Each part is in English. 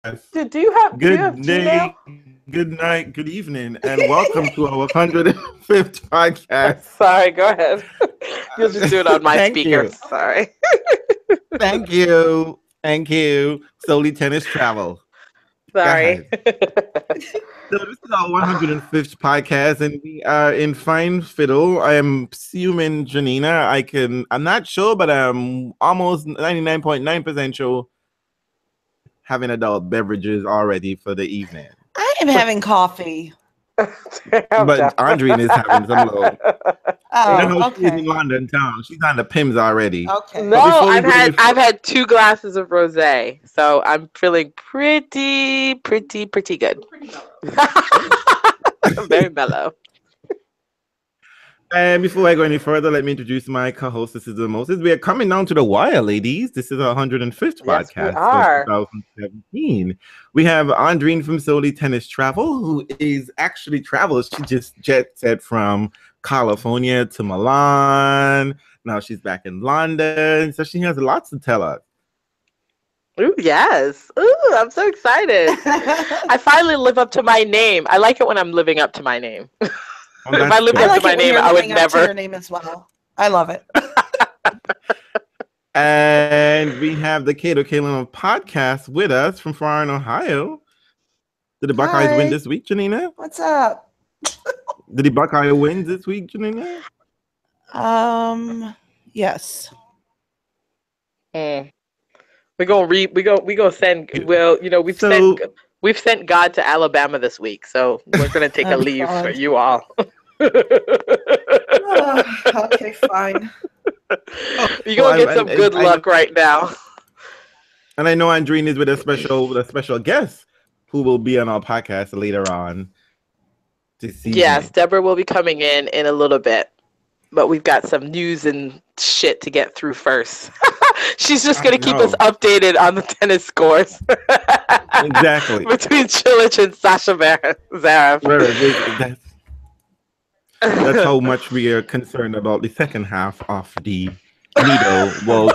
Do you have Good Gmail? day, good night, good evening, and welcome to our 105th podcast. Sorry, go ahead. You'll just do it on my Thank speaker. you. Sorry. Thank you. Thank you. Solely Tennis Travel. Go Sorry. ahead. So this is our 105th podcast, and we are in fine fiddle. I am assuming Janina. I'm not sure, but I'm almost 99.9% sure having adult beverages already for the evening. I am having coffee. But Andreen is having some little. She's in Okay. London town. She's on the Pims already. Okay. No, I've had 2 glasses of rosé, so I'm feeling pretty good. Very mellow. And before I go any further, let me introduce my co-host. This is the Moses. We are coming down to the wire, ladies. This is our 105th Yes, we podcast are. for 2017. We have Andreen from Solely Tennis Travel, who is actually travels. She just jet set from California to Milan. Now she's back in London, so she has lots to tell us. Ooh, yes. Ooh, I'm so excited. I finally live up to my name. I like it when I'm living up to my name. Oh, If I lived I up like to my it when name, you're I would living up to never. your name as well. I love it. And we have the Cato Kalin of podcast with us from far in Ohio. Did the Buckeyes win Hi. this week, Janina? What's up? Did the Buckeye win this week, Janina? Yes. We gonna send. Well, we've sent God to Alabama this week, so we're gonna take a Oh, leave for God. you all. Okay, fine. You're gonna get some good luck right now. And I know Andreen is with a special guest who will be on our podcast later on this evening. Yes, Deborah will be coming in a little bit, but we've got some news and shit to get through first. She's just gonna keep us updated on the tennis scores. Exactly. Between Chilich and Sasha Zverev. That's how much we are concerned about the second half of the Nit-toe World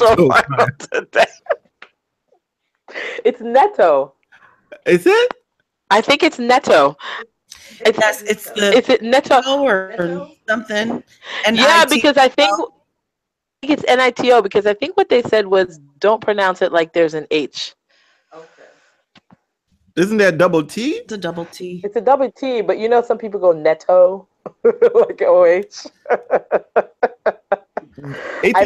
Tour Final today. It's Nit-toe. Is it? I think it's Nit-toe. Is it Nit-toe or something? And yeah, because I think it's Nito, because I think what they said was don't pronounce it like there's an H. Okay. Isn't that double T? It's a double T. It's a double T, but some people go Nit-toe like OH.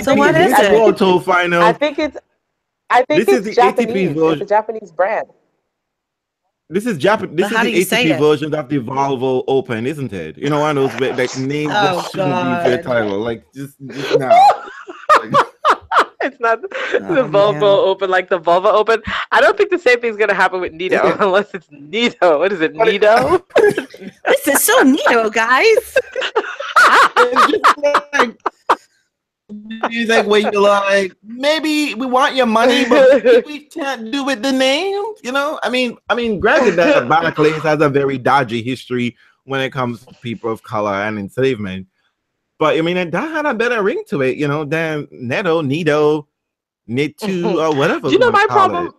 So what is it? World Tour Finals. I think it's Japanese. It's a Japanese brand. This is Japanese. This is the ATP version of the Volvo Open, isn't it? One of those like names that shouldn't be for a title. Like just now. It's not the Volvo Open like the Volvo Open. I don't think the same thing's gonna happen with Nit-toe unless it's Nit-toe. What is it, Nit-toe? This is so Nit-toe, guys. He's like, wait, you're like, maybe we want your money, but we can't do with the name. I mean, granted that Barclays has a very dodgy history when it comes to people of color and enslavement. But I mean, that had a better ring to it, than Nit-toe, Nit-toe, or whatever. My problem?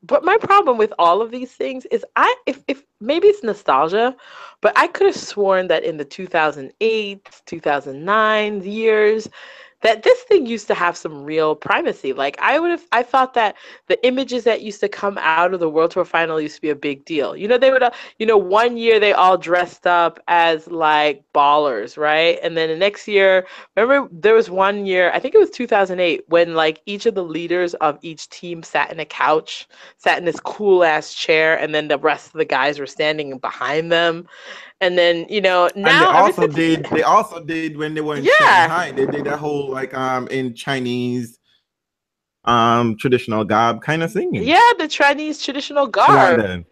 But my problem with all of these things is if maybe it's nostalgia, but I could have sworn that in the 2008, 2009 years, that this thing used to have some real primacy. Like I thought that the images that used to come out of the World Tour Final used to be a big deal. They would, one year they all dressed up as like ballers, right? And then the next year, remember there was one year, I think it was 2008, when like each of the leaders of each team sat in this cool ass chair, and then the rest of the guys were standing behind them. And then now and they also did when they were in Shanghai, they did that whole like in Chinese traditional garb kind of singing. Yeah, the Chinese traditional garb. London.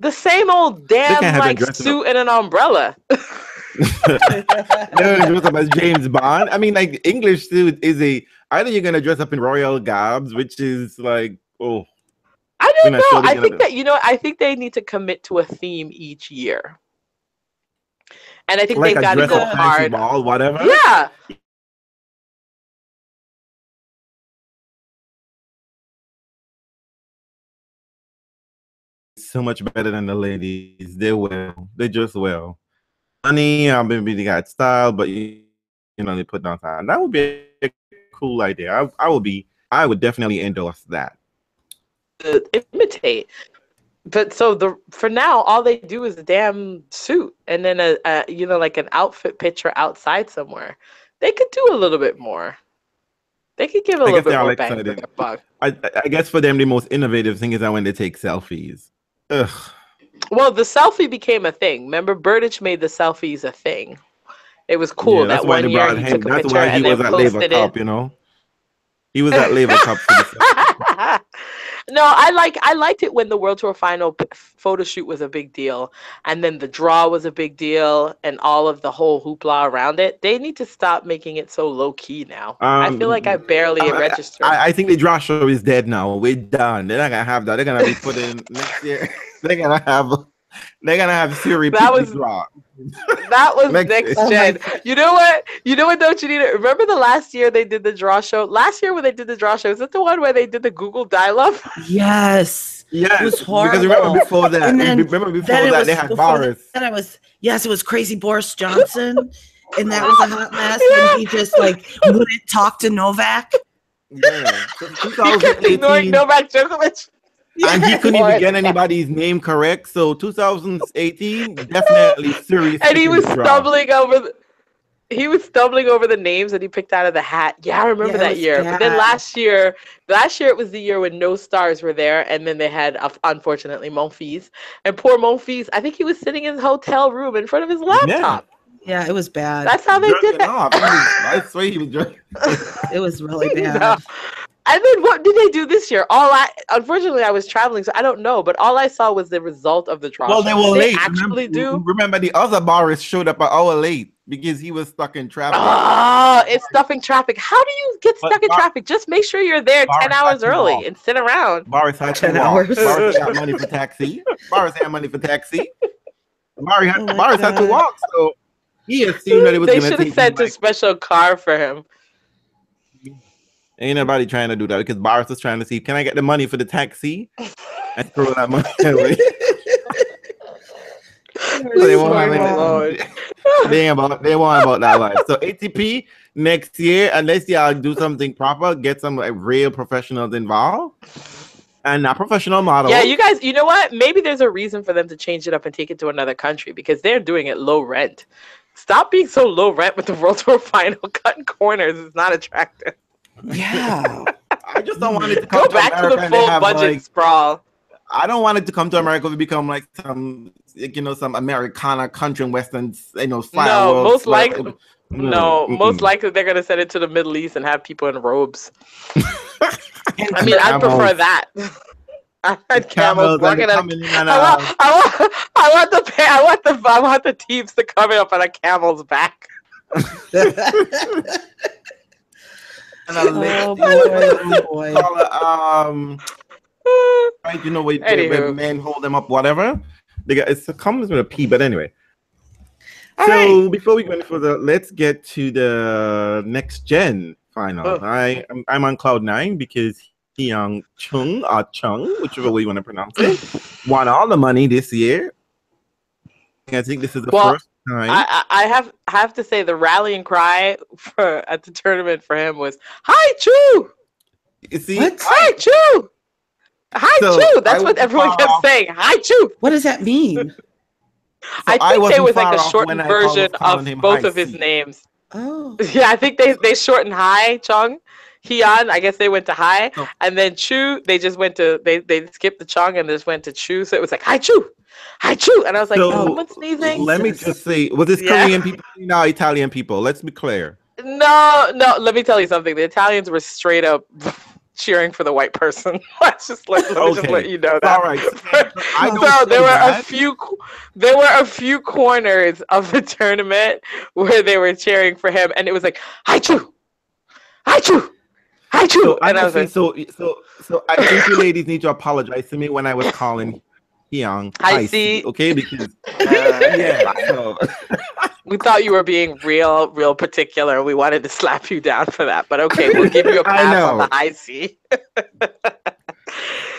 The same old damn like suit and an umbrella. They're gonna dress up as James Bond. I mean, like English suit is either you're gonna dress up in royal garbs, which is like I don't know. I think that I think they need to commit to a theme each year. And I think like they've got to go hard. Ball, whatever. Yeah. so much better than the ladies. They will. They just will. Money, maybe they got style, but they put down time. That would be a cool idea. I would definitely endorse that. Imitate. But for now, all they do is a damn suit and then like an outfit picture outside somewhere. They could do a little bit more. They could give a little bit more bang for their buck. I guess for them, the most innovative thing is that when they take selfies. Ugh. Well, the selfie became a thing. Remember, Burditch made the selfies a thing. It was cool that one year he took a picture and then posted it. He was at Labour Cup for the selfie. No, I liked it when the World Tour final photo shoot was a big deal, and then the draw was a big deal, and all of the whole hoopla around it. They need to stop making it so low key now. I feel like I barely registered. I think the draw show is dead now. We're done. They're not gonna have that. They're gonna be put in next year. They're gonna have Siri draw. That was next gen. You know what? Don't you need it? Remember the last year they did the draw show? Last year when they did the draw show, is it the one where they did the Google dial-up? Yes. Yes. It was horrible. Because remember before that, they had Boris. It was crazy Boris Johnson, and that was a hot mess. And he just wouldn't talk to Novak. Yeah. He kept ignoring Novak Djokovic. And he couldn't even get anybody's name correct. So 2018, definitely serious. And he was stumbling over the names that he picked out of the hat. Yeah, I remember that year. But then last year it was the year when no stars were there, and then they had unfortunately Monfils. And poor Monfils, I think he was sitting in his hotel room in front of his laptop. Yeah, it was bad. That's how they did that. I swear he was drinking. It was really bad. No. And then what did they do this year? Unfortunately, I was traveling, so I don't know. But all I saw was the result of the draw. Well, they were late. Actually, remember the other Boris showed up an hour late because he was stuck in traffic. It's stuck in traffic. How do you get stuck in traffic? Just make sure you're there 10 hours early and sit around. Boris had 10 hours. Boris got money for taxi. Boris had money for taxi. Boris had to walk, so he assumed that it was. They should have sent a special car for him. Ain't nobody trying to do that because Boris was trying to see, can I get the money for the taxi? And throw that money away. They want about that life. So ATP next year, unless y'all do something proper, get some real professionals involved. And not professional models. Yeah, you guys, you know what? Maybe there's a reason for them to change it up and take it to another country because they're doing it low rent. Stop being so low rent with the World Tour final. Cutting corners is not attractive. Yeah. I just don't want it to come Go back to the full budget sprawl. I don't want it to come to America to become like some Americana country and Western, style. No, most likely they're gonna send it to the Middle East and have people in robes. I mean, I prefer that. I had camels walking on. I want the teams to come up on a camel's back. And boy. Right, when men hold them up, whatever. It comes with a P, but anyway. Before we go any further, let's get to the next gen final. I'm on cloud 9 because Hyeon Chung or Chung, whichever way you want to pronounce it, won all the money this year. I think this is the first time. I have to say the rallying cry at the tournament for him was HyChu. You see, HyChu. HyChu. That's what everyone kept saying. HyChu. What does that mean? I think there was like a shortened version of both of his names. Oh. Yeah, I think they shortened Hye Chung. Hyeon, I guess they went to Hye, and then Chu, they just went to they skipped the Chung and just went to Chu, so it was like HyChu, and I was like, someone's sneezing. Let me just say, was this Korean people? No, Italian people. Let's be clear. No. Let me tell you something. The Italians were straight up cheering for the white person. Let me just let you know that. All right. So there were a few corners of the tournament where they were cheering for him, and it was like HyChu, HyChu. So I think you ladies need to apologize to me when I was calling Hyeon HyChu, okay? Because we thought you were being real particular. We wanted to slap you down for that, but okay, we'll give you a pass on the HyChu.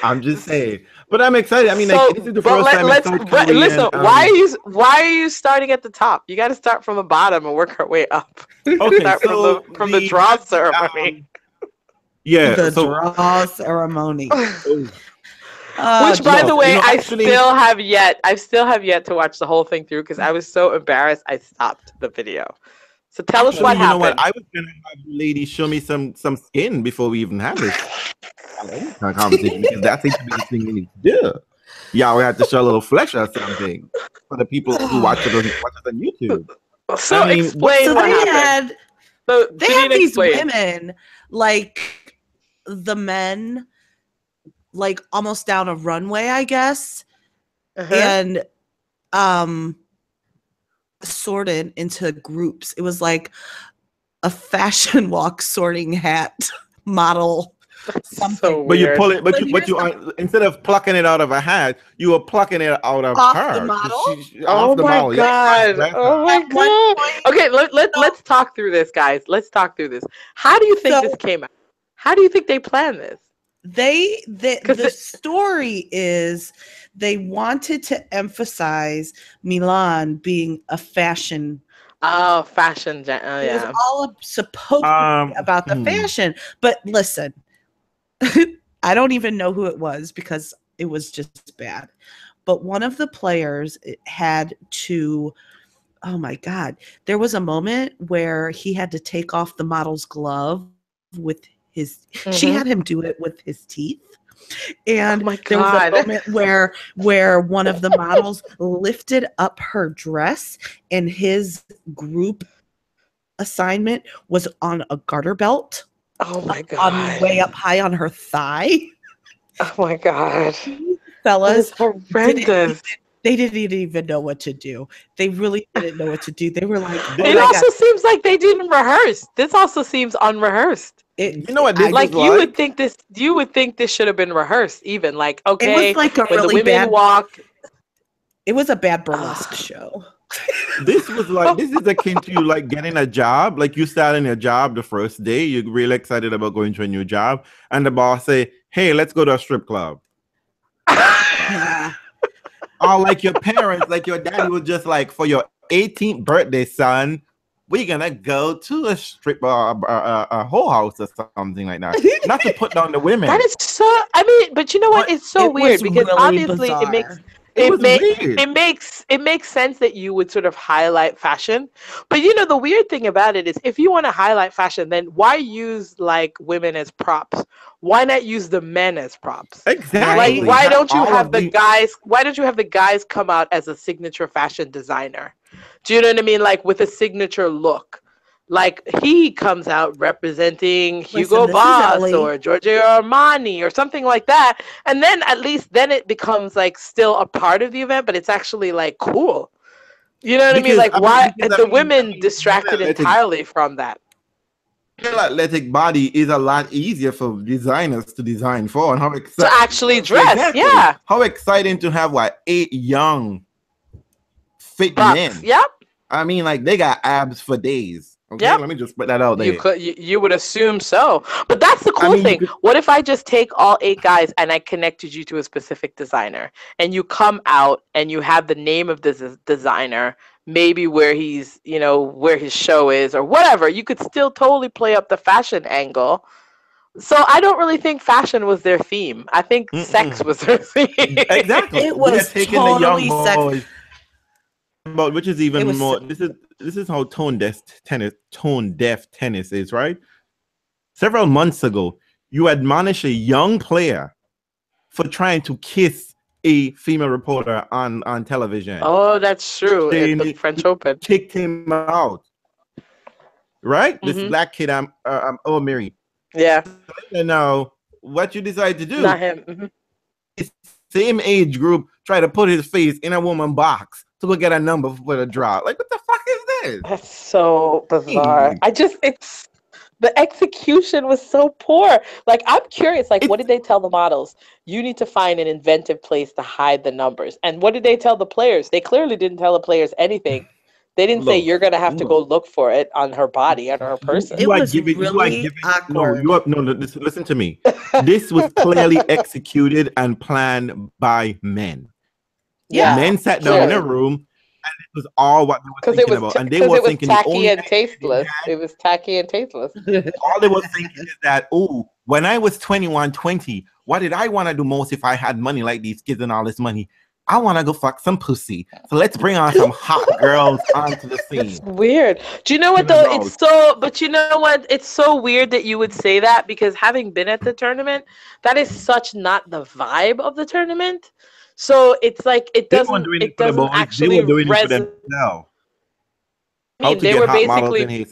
I'm just saying. But I'm excited. I mean, So, like, this is the first time in South but listen, Korean. why are you starting at the top? You got to start from the bottom and work our way up. Okay, Start so from the draw ceremony. Yeah. The So, draw ceremony. Which, by the way, I actually, still have yet to watch the whole thing through because I was so embarrassed I stopped the video. So tell us what you know what? happened. I was gonna have the lady show me some skin before we even have this conversation because that seems to be the thing we need to do. Yeah, we have to show a little flesh or something for the people who watch it on YouTube. So I mean, explain what happened. They had these women, like the men, like almost down a runway, I guess, and sorted into groups. It was like a fashion walk sorting hat model. Something. So but you pull it, but you instead of plucking it out of a hat, you were plucking it out of off her. The model? Oh my god! Oh my god! Okay, let's talk through this, guys. Let's talk through this. How do you think this came out? How do you think they planned this? The story is they wanted to emphasize Milan being a fashion. Oh, fashion! Yeah, it was all supposed to be about the fashion. But listen. I don't even know who it was because it was just bad. But one of the players had to, oh my God, there was a moment where he had to take off the model's glove with his, she had him do it with his teeth. And there was a moment where one of the models lifted up her dress and his group assignment was on a garter belt. Oh my god! Way up high on her thigh. Oh my god! Fellas, horrendous. They didn't even know what to do. They really didn't know what to do. They were like, it also seems like they didn't rehearse. This also seems unrehearsed. You know what? This like you would think this. You would think this should have been rehearsed. Even like okay, it was like a when really the women walk. It was a bad burlesque show. This was like, this is akin to you like getting a job. Like you starting a job the first day, you're really excited about going to a new job, and the boss say, "Hey, let's go to a strip club." Or like your parents, like your daddy was just like, for your 18th birthday, son, we're gonna go to a strip a whole house or something like that. Not to put down the women. That is so. I mean, but you know what? It's so weird because really obviously bizarre. It makes sense that you would sort of highlight fashion, but you know the weird thing about it is if you want to highlight fashion, then why use like women as props? Why not use the men as props? Exactly. Like why don't you have the guys? Why don't you have the guys come out as a signature fashion designer? Do you know what I mean? Like with a signature look. Like he comes out representing Hugo Boss or Giorgio Armani or something like that, and then at least then it becomes like still a part of the event, but it's actually like cool. You know what I mean? Like why the women distracted entirely from that. Athletic body is a lot easier for designers to design for, and how exciting to actually dress. Yeah. How exciting to have 8 young fit men. Yep. I mean, like they got abs for days. Okay, let me just put that out there. You would assume so, but that's the cool thing. What if I just take all 8 guys and I connected you to a specific designer, and you come out and you have the name of this designer, maybe where he's, where his show is or whatever. You could still totally play up the fashion angle. So I don't really think fashion was their theme. I think sex was their theme. Exactly. It was totally sex. But which is even more. This is how tone deaf tennis is, right? Several months ago, you admonished a young player for trying to kiss a female reporter on television. Oh, that's true. At the French Open, kicked him out. Right? This black kid, Mary. Yeah. And now, what you decide to do? Not him. Same age group try to put his face in a woman box to go get a number for the draw. Like, what the fuck is this? That's so bizarre. The execution was so poor. Like, I'm curious, like, what did they tell the models? You need to find an inventive place to hide the numbers. And what did they tell the players? They clearly didn't tell the players anything. They didn't say Look, you're gonna have to go look. look for it on her body, on her person. It was You are really giving awkward. no, listen to me. This was clearly executed and planned by men. Yeah. Men sat down in a clearly. room, and it was all what they were Because thinking about. And they were thinking the tacky only and idea they tasteless. had, It was tacky and tasteless. all they were thinking is that, oh, when I was 21, 20, what did I want to do most if I had money like these kids and all this money? I want to go fuck some pussy. So let's bring on some hot girls onto the scene. It's weird. Do you know what though? It's so, but you know what? It's so weird that you would say that, because having been at the tournament, that is such not the vibe of the tournament. So it's like it They weren't doesn't doing it for the boys. actually They were doing it for resonate. themselves. I mean, they were basically,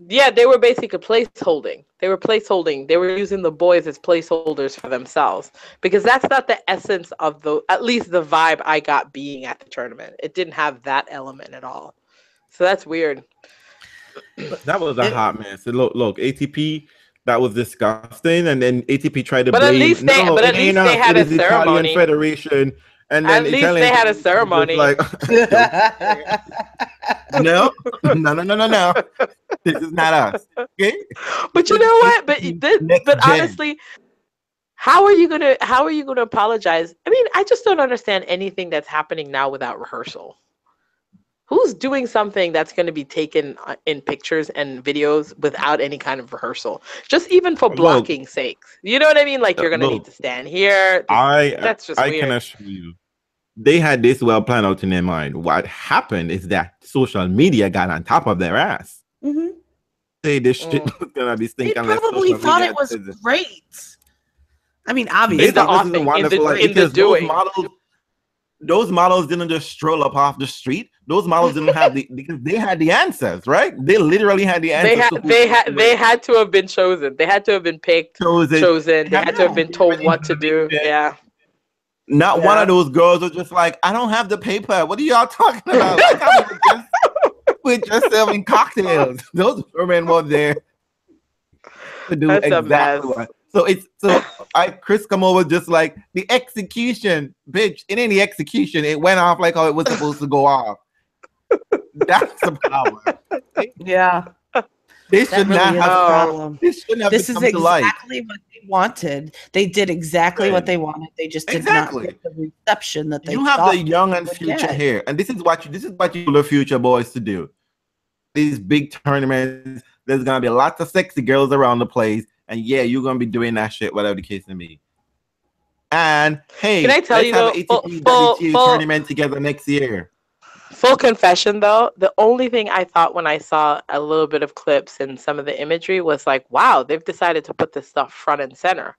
yeah, they were basically placeholding. They were placeholding. They were using the boys as placeholders for themselves, because that's not the essence of at least the vibe I got being at the tournament. It didn't have that element at all. So that's weird. That was a hot mess. Look, ATP, that was disgusting. And then ATP tried to blame. At least they had a ceremony. Italian Federation. And then at least they had a ceremony. Like, no. This is not us. Okay. But you know what? But honestly, how are you gonna apologize? I mean, I just don't understand anything that's happening now without rehearsal. Who's doing something that's going to be taken in pictures and videos without any kind of rehearsal? Just even for blocking sakes. You know what I mean? Like, you're going to need to stand here. That's just weird. I can assure you, they had this well planned out in their mind. What happened is that social media got on top of their ass. Mm-hmm. Say this shit was going to be stinking. They probably thought it was great. I mean, obviously. Those models didn't just stroll up off the street. Those models didn't have because they had the answers, right? They literally had the answers. They had to have been chosen. They had to have been picked, chosen. They had to have been told what to do. Yeah. Not one of those girls was just like, I don't have the paper. What are y'all talking about? We're just serving cocktails. Those women were there to do exactly what. Chris come over just like the execution, bitch. It ain't the execution. It went off like how it was supposed to go off. That's the problem. Yeah. This should not have a problem. This is exactly what they wanted. They did exactly what they wanted. They just did not get the reception that they. You have the young and future here, and this is what you the future boys to do. These big tournaments. There's gonna be lots of sexy girls around the place. And yeah, you're gonna be doing that shit, whatever the case may be. And hey, can I tell you though, ATP tournament together next year. Full confession though, the only thing I thought when I saw a little bit of clips and some of the imagery was like, wow, they've decided to put this stuff front and center.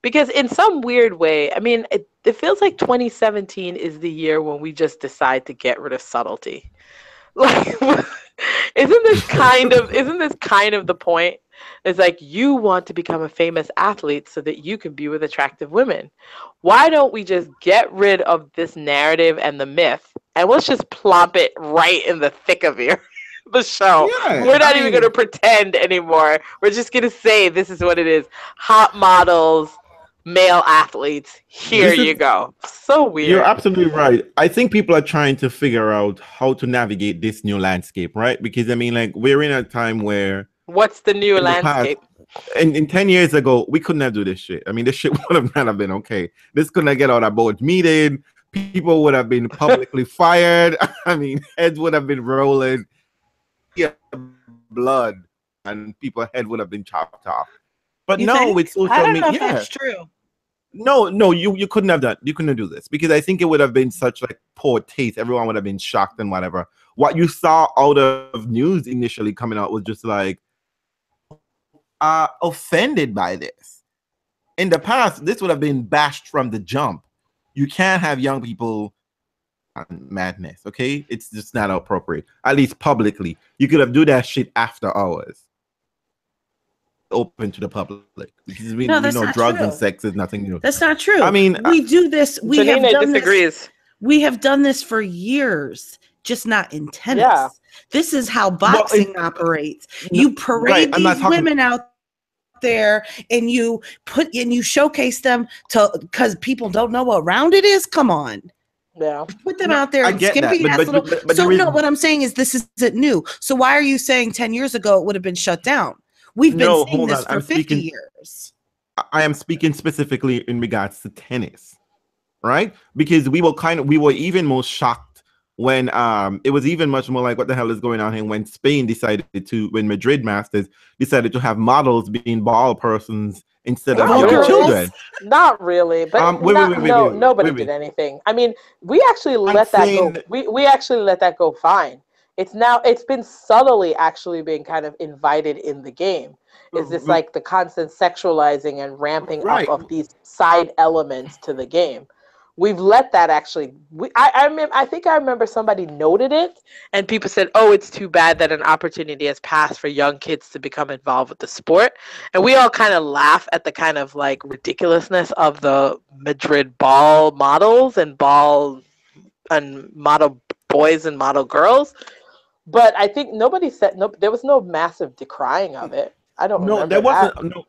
Because in some weird way, I mean, it feels like 2017 is the year when we just decide to get rid of subtlety. Like, isn't this kind of the point? It's like, you want to become a famous athlete so that you can be with attractive women. Why don't we just get rid of this narrative and the myth, and let's just plop it right in the thick of the show. Yeah, we're not even going to pretend anymore. We're just going to say this is what it is. Hot models, male athletes. Here you go. So weird. You're absolutely right. I think people are trying to figure out how to navigate this new landscape, right? Because I mean, like, we're in a time where what's the new landscape? In 10 years ago, we couldn't have do this shit. I mean, this shit would have not have been okay. This couldn't have get out of board meeting. People would have been publicly fired. I mean, heads would have been rolling. Yeah, blood, and people's head would have been chopped off. But with social media, that's true. No, you couldn't have done. You couldn't do this because I think it would have been such like poor taste. Everyone would have been shocked and whatever. What you saw out of news initially coming out was just like offended by this. In the past, this would have been bashed from the jump. You can't have young people on madness, okay? It's just not appropriate. At least publicly. You could have do that shit after hours. Open to the public. Because we know drugs and sex is nothing new. That's not true. I mean, we do this. Janina disagrees. We have done this for years, just not in tennis. Yeah. This is how boxing operates. You parade these women out there and you showcase them because people don't know what round it is. Come on. Yeah. Put them out there. I get that. What I'm saying is this isn't new. So why are you saying 10 years ago it would have been shut down? We've been seeing this for 50 years. I am speaking specifically in regards to tennis, right? Because we were even more shocked when it was even much more like, what the hell is going on here, when when Madrid Masters decided to have models being ball persons instead of young children. Not really, but nobody did anything. I mean, we actually let that go. We actually let that go fine. It's been subtly actually being kind of invited in the game. Is this like the constant sexualizing and ramping up of these side elements to the game? We've let that actually. I think I remember somebody noted it, and people said, "Oh, it's too bad that an opportunity has passed for young kids to become involved with the sport." And we all kind of laugh at the kind of like ridiculousness of the Madrid ball models and model boys and model girls. But I think nobody said no. There was no massive decrying of it. I don't remember. There wasn't. No.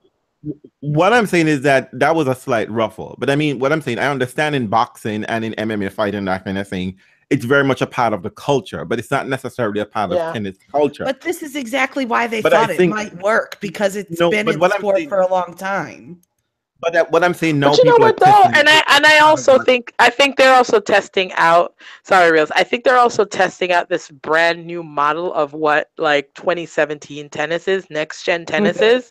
What I'm saying is that was a slight ruffle. But I mean, what I'm saying, I understand in boxing and in MMA fighting, that kind of thing, it's very much a part of the culture, but it's not necessarily a part of tennis culture. But this is exactly why they thought it might work, because it's been in sport for a long time. But what I'm saying, no. But you know what though, and I also think they're also testing out. Sorry, Reels. I think they're also testing out this brand new model of what like 2017 tennis is, next gen tennis is,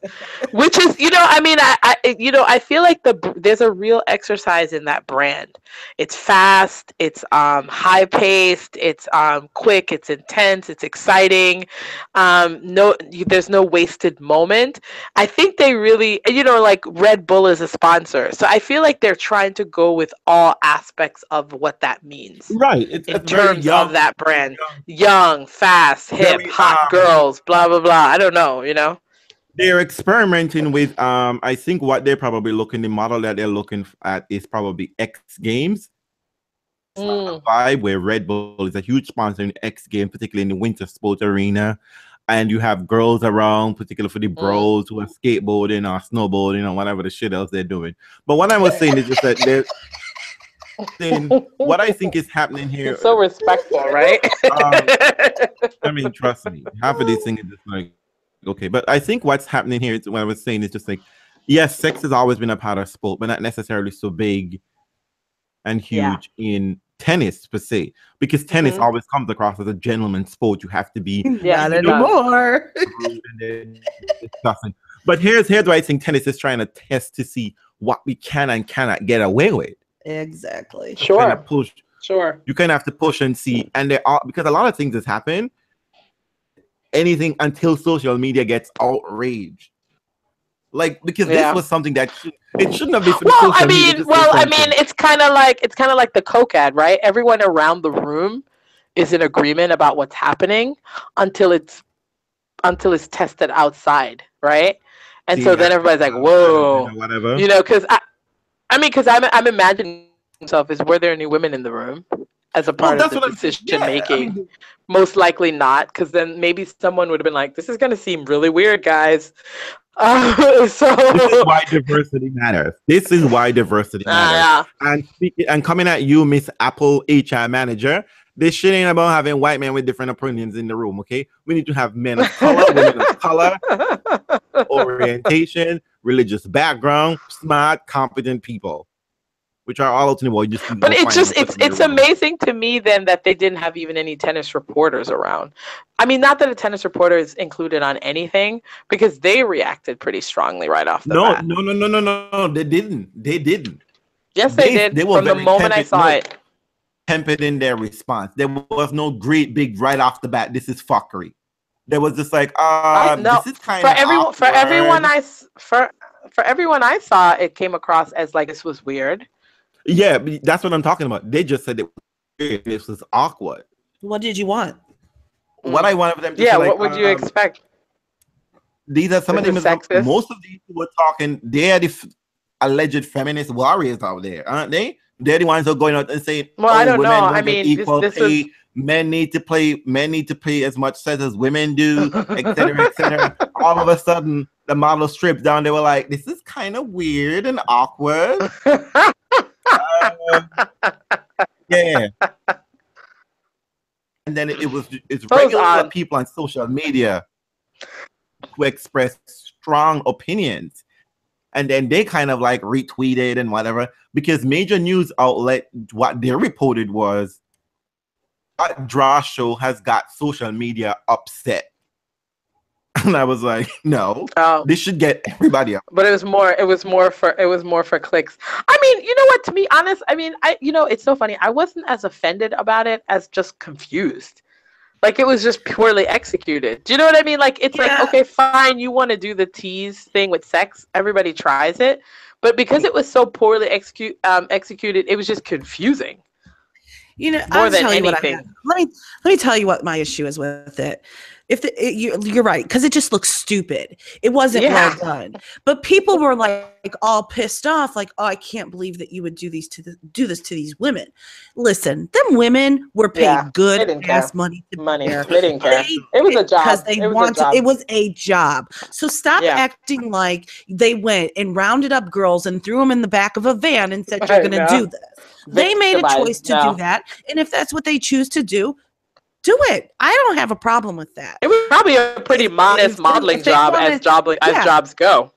which is I feel like there's a real exercise in that brand. It's fast, it's high paced, it's quick, it's intense, it's exciting. There's no wasted moment. I think they really, like Red Bull is a sponsor, so I feel like they're trying to go with all aspects of what that means, right? In terms of that brand, young, fast, hip, hot girls, blah blah blah. I don't know, They're experimenting with I think what they're probably the model that they're looking at is probably X Games. It's not a vibe where Red Bull is a huge sponsor in X Games, particularly in the winter sports arena. And you have girls around, particularly for the bros who are skateboarding or snowboarding or whatever the shit else they're doing. But what I was saying is just that what I think is happening here. It's so respectful, right? I mean, trust me, half of these things are just like, okay. But I think what's happening here is what I was saying is just like, yes, sex has always been a part of sport, but not necessarily so big and huge in tennis per se, because tennis always comes across as a gentleman's sport. You have to be not anymore. But here's why I think tennis is trying to test to see what we can and cannot get away with. Exactly. Sure. Kind of push. Sure. You kind of have to push and see, and there are, because a lot of things has happened. Anything until social media gets outraged. Like, because this was something that it shouldn't have been. It's kind of like the Coke ad, right? Everyone around the room is in agreement about what's happening until it's tested outside, right? And so then everybody's like, "Whoa," whatever. Because I'm imagining myself is, were there any women in the room as a part of the decision making? Most likely not, because then maybe someone would have been like, "This is going to seem really weird, guys." This is why diversity matters. And coming at you, Miss Apple HR manager, this shit ain't about having white men with different opinions in the room, okay? We need to have men of color, women of color, orientation, religious background, smart, competent people, which are all ultimately just. But it's amazing to me then that they didn't have even any tennis reporters around. I mean, not that a tennis reporter is included on anything, because they reacted pretty strongly right off the bat. No, they didn't. Yes, they did. From the moment I saw it. Tempered in their response. There was no great big right off the bat, this is fuckery. There was just like, this is kind of for everyone I saw, it came across as like this was weird. Yeah, that's what I'm talking about. They just said this was awkward. What did you want? What I wanted them to say, what would you expect? These are some of them. Most of these who were talking, they are the alleged feminist warriors out there, aren't they? They're the ones who are going out and saying, "Well, I don't know. I mean, equal pay. Men need to play as much sex as women do, etc., etc." All of a sudden, the model stripped down. They were like, "This is kind of weird and awkward." Yeah. And then it's Those regular odd. people on social media who express strong opinions. And then they kind of like retweeted and whatever, because major news outlet, what they reported was that draw show has got social media upset. And I was like, no, this should get everybody up. But it was more for clicks. I mean, you know what, to be honest, I mean, it's so funny. I wasn't as offended about it as just confused. Like, it was just poorly executed. Do you know what I mean? Like, it's like, okay, fine, you want to do the tease thing with sex. Everybody tries it. But because it was so poorly executed, it was just confusing. You know, more than anything. Let me tell you what my issue is with it. You're right, because it just looks stupid. It wasn't well done. But people were like all pissed off, like, oh, I can't believe that you would do this to these women. Listen, them women were paid good ass money. They didn't care. It was a job. Because it was a job. So stop acting like they went and rounded up girls and threw them in the back of a van and said, you're going to do this. They made a choice to do that. And if that's what they choose to do it. I don't have a problem with that. It was probably a pretty modest modeling job as jobs go.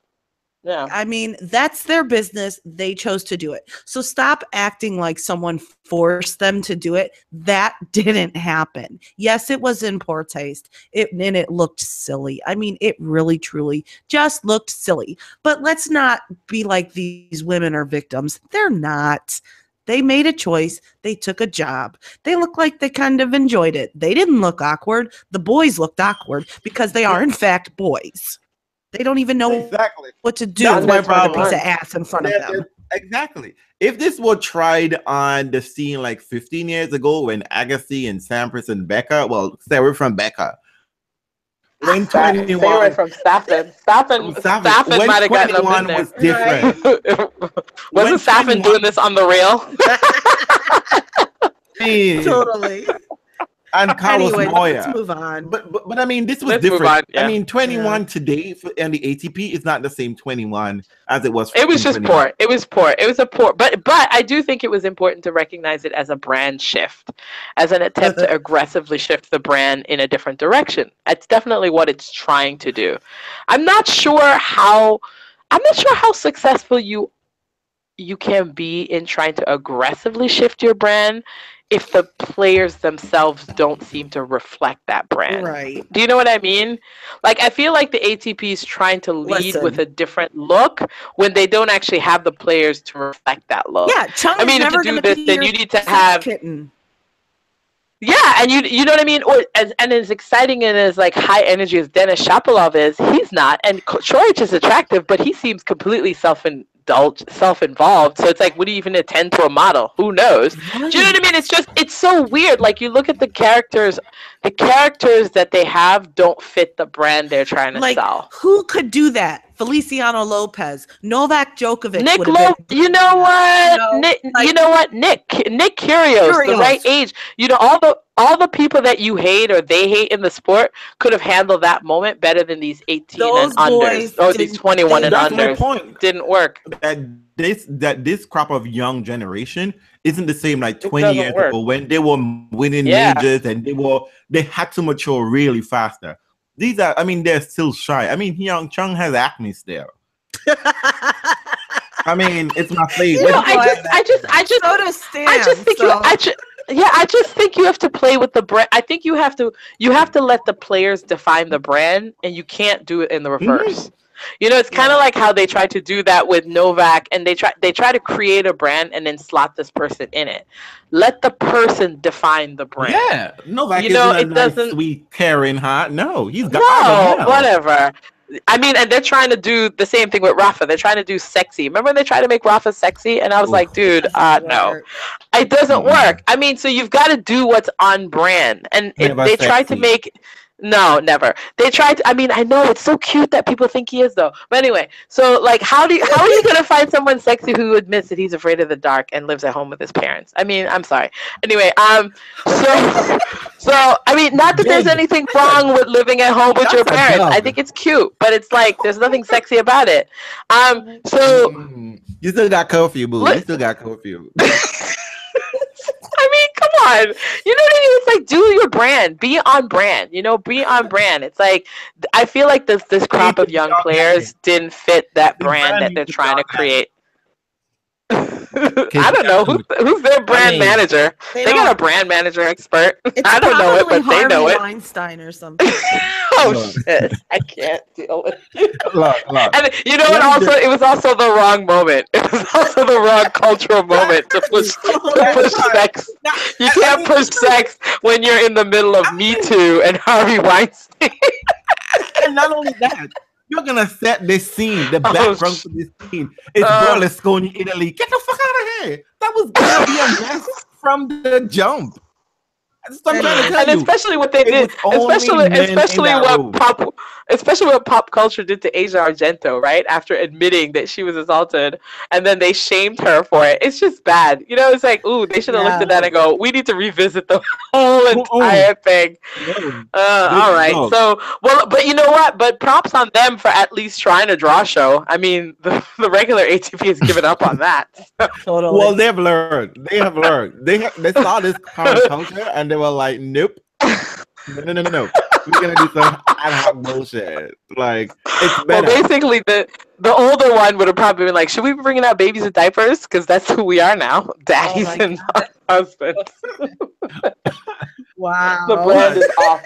Yeah. I mean, that's their business. They chose to do it. So stop acting like someone forced them to do it. That didn't happen. Yes, it was in poor taste. And it looked silly. I mean, it really, truly just looked silly. But let's not be like these women are victims. They're not. They made a choice. They took a job. They look like they kind of enjoyed it. They didn't look awkward. The boys looked awkward because they are, in fact, boys. They don't even know what to do with a piece of ass in front of them. Exactly. If this were tried on the scene like 15 years ago when Agassi and Sampras and Becca, well, they were from Becca. When 21 they were from Staffen. Staffen might have gotten up in there. Was different. Wasn't Staffen doing this on the rail? Totally. And Carlos Moya. Let's move on. But I mean, this was different. I mean, 21 today and the ATP is not the same 21 as it was. It was just poor. It was poor. It was a poor. But I do think it was important to recognize it as a brand shift, as an attempt to aggressively shift the brand in a different direction. That's definitely what it's trying to do. I'm not sure how successful you can be in trying to aggressively shift your brand if the players themselves don't seem to reflect that brand. Right. Do you know what I mean? Like, I feel like the ATP is trying to lead with a different look when they don't actually have the players to reflect that look. Yeah, Chung I mean, to do this, then you need to have... Yeah, and you know what I mean? And as exciting and as like high energy as Denis Shapovalov is, he's not. And Trojic is attractive, but he seems completely self-involved. So it's like, would he even attend to a model? Who knows? Right. Do you know what I mean? It's so weird. Like, you look at the characters that they have don't fit the brand they're trying to sell. Who could do that? Feliciano Lopez, Novak Djokovic. You know what? Nick Kyrgios, the right age. You know, all the people that you hate or they hate in the sport could have handled that moment better than these 18 and unders. Or these 21 and unders. Point. Didn't work. That this crop of young generation isn't the same like 20 years ago when they were winning majors and they had to mature really faster. They're still shy. I mean, Hyeon Chung has acne still. I mean, it's my favorite. You know, I just think you have to play with the brand. I think you have to let the players define the brand, and you can't do it in the reverse. Mm-hmm. You know, it's kind of like how they tried to do that with Novak, and they try to create a brand and then slot this person in it. Let the person define the brand. Yeah, Novak isn't nice, sweet, caring, hot. No, he's got whatever. I mean, and they're trying to do the same thing with Rafa. They're trying to do sexy. Remember when they tried to make Rafa sexy? And I was like, dude, no. It doesn't work. I mean, so you've got to do what's on brand. And they tried to make... No, never. They tried to, I mean, I know it's so cute that people think he is though. But anyway, so like how are you going to find someone sexy who admits that he's afraid of the dark and lives at home with his parents? I mean, I'm sorry. Anyway, so I mean, not that there's anything wrong with living at home with your parents. I think it's cute, but it's like there's nothing sexy about it. So you still got curfew, boo. You still got curfew. I on. You know what I mean? It's like, do your brand. Be on brand. You know, be on brand. It's like, I feel like this crop of young players didn't fit that brand that they're trying to create. I don't know who's their brand manager. They got a brand manager expert. I don't know it, but they know it. Weinstein or something. Oh shit! I can't deal with it. And you know what? Also, it was also the wrong moment. It was also the wrong cultural moment to push sex. You can't push sex when you're in the middle of Me Too and Harvey Weinstein. And not only that. You're gonna set this scene, the background for this scene. It's Berlusconi, Italy. Get the fuck out of here! That was gonna be a mess from the jump. That's what I'm trying to tell you. Especially what they did, especially what pop culture did to Asia Argento, right? After admitting that she was assaulted, and then they shamed her for it. It's just bad, you know. It's like, ooh, they should have looked at that and go, we need to revisit the whole entire thing. All right, so but you know what? But props on them for at least trying to draw a show. I mean, the regular ATP has given up on that. Totally. Well, they've learned. They have learned. They saw this current culture and they were like, nope. No. We're gonna do some ad hoc bullshit. Like, it's better. Well, basically, the older one would have probably been like, should we be bringing out babies with diapers? Because that's who we are now, daddies and husbands. Wow. The brand is off.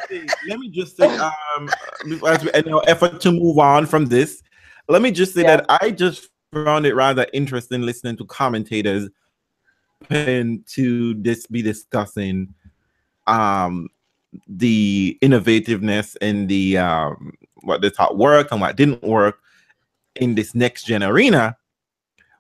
Let me just say, as we in our effort to move on from this, let me just say that I just found it rather interesting listening to commentators and to be discussing the innovativeness and the what they thought worked and what didn't work in this next gen arena,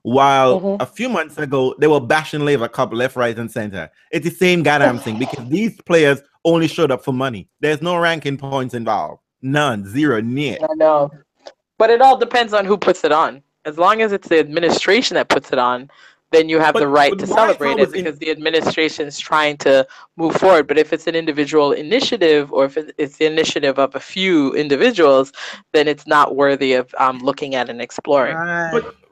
while a few months ago they were bashing Lever Cup left, right, and center. It's the same goddamn thing because these players only showed up for money. There's no ranking points involved. None. Zero. Net. I know. But it all depends on who puts it on. As long as it's the administration that puts it on, then you have the right to celebrate it because the administration is trying to move forward. But if it's an individual initiative or if it's the initiative of a few individuals, then it's not worthy of looking at and exploring.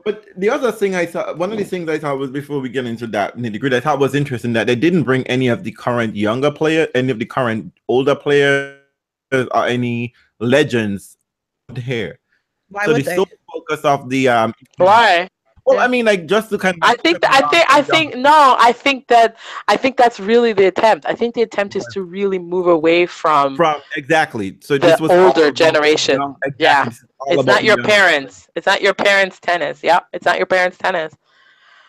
But the other thing I thought, one of the things I thought was, before we get into that nitty-gritty, I thought was interesting that they didn't bring any of the current younger players, any of the current older players, or any legends here. Why would they? So focus off the Why? Well, I mean, like, just to kind of. I think that's really the attempt. I think the attempt is to really move away from exactly. So the this was older generation. Yeah, it's not your parents. It's not your parents' tennis. Yeah, it's not your parents' tennis.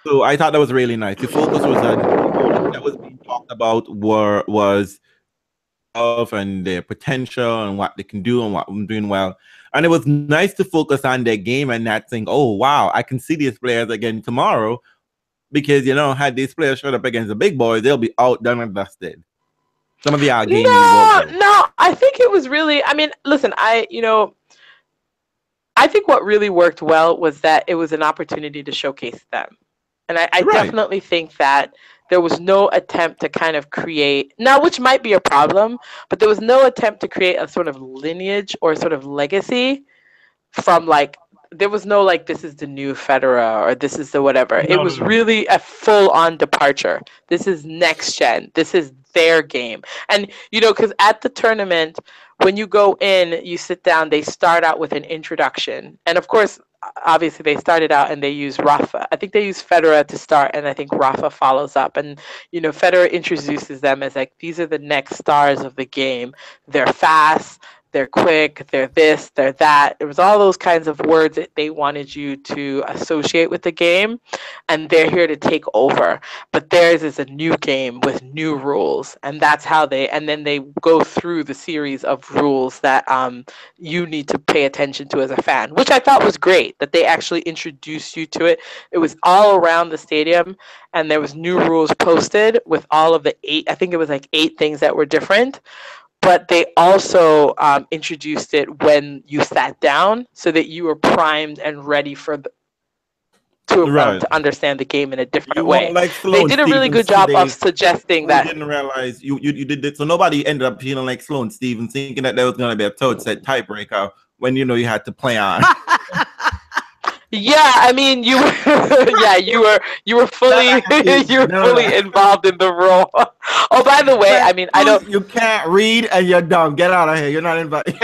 So I thought that was really nice. The focus was on that was being talked about was of and their potential and what they can do and what I'm doing well. And it was nice to focus on their game and not think, oh, wow, I can see these players again tomorrow. Because, you know, had these players showed up against the big boys, they'll be out, done, and dusted. Some of the games. No, I think it was really, I mean, listen, I think what really worked well was that it was an opportunity to showcase them. And I definitely think that there was no attempt to kind of create, now which might be a problem, but there was no attempt to create a sort of lineage or sort of legacy from like, there was no like, this is the new Federer or this is the whatever. It was really a full-on departure. This is next gen. This is their game. And, you know, because at the tournament, when you go in, you sit down, they start out with an introduction. And of course, obviously they started out and they used Rafa. I think they used Federer to start and I think Rafa follows up. And, you know, Federer introduces them as like, these are the next stars of the game. They're fast, they're quick, they're this, they're that. It was all those kinds of words that they wanted you to associate with the game. And they're here to take over. But theirs is a new game with new rules. And that's how and then they go through the series of rules that you need to pay attention to as a fan, which I thought was great, that they actually introduced you to it. It was all around the stadium and there was new rules posted with all of the 8, I think it was like 8 things that were different. But they also introduced it when you sat down so that you were primed and ready for to understand the game in a different way. Like Sloan, they did a really good job of suggesting that. I didn't realize you did it. So nobody ended up feeling like Sloan Stevens, thinking that there was going to be a toe set tiebreaker when, you know, you had to play on. Yeah, I mean, you were, you were fully, fully involved in the role. Oh, by the way, I mean, I don't. You can't read and you're dumb. Get out of here. You're not invited.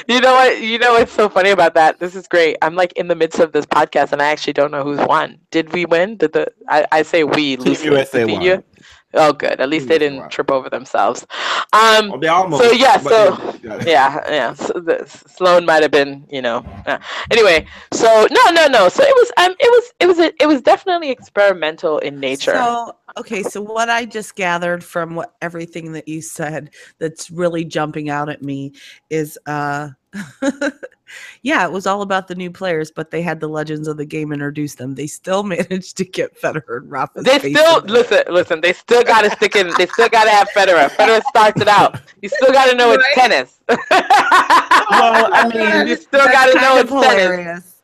You know what? You know what's so funny about that? This is great. I'm like in the midst of this podcast, and I actually don't know who's won. Did we win? Did the I say we Team loosely? USA Did won. you? Oh, good. At least Team they USA didn't won. trip over themselves. They almost. So yeah. but So yeah. yeah. So Sloan might have been, Anyway, so no. So it was definitely experimental in nature. So okay, so what I just gathered from everything that you said that's really jumping out at me is yeah, it was all about the new players, but they had the legends of the game introduce them. They still managed to get Federer and Rafa. They still listen. They still got to stick in. They still got to have Federer. Federer starts it out. You still got to know it's tennis. Well, I mean, you still got to know it's hilarious. tennis.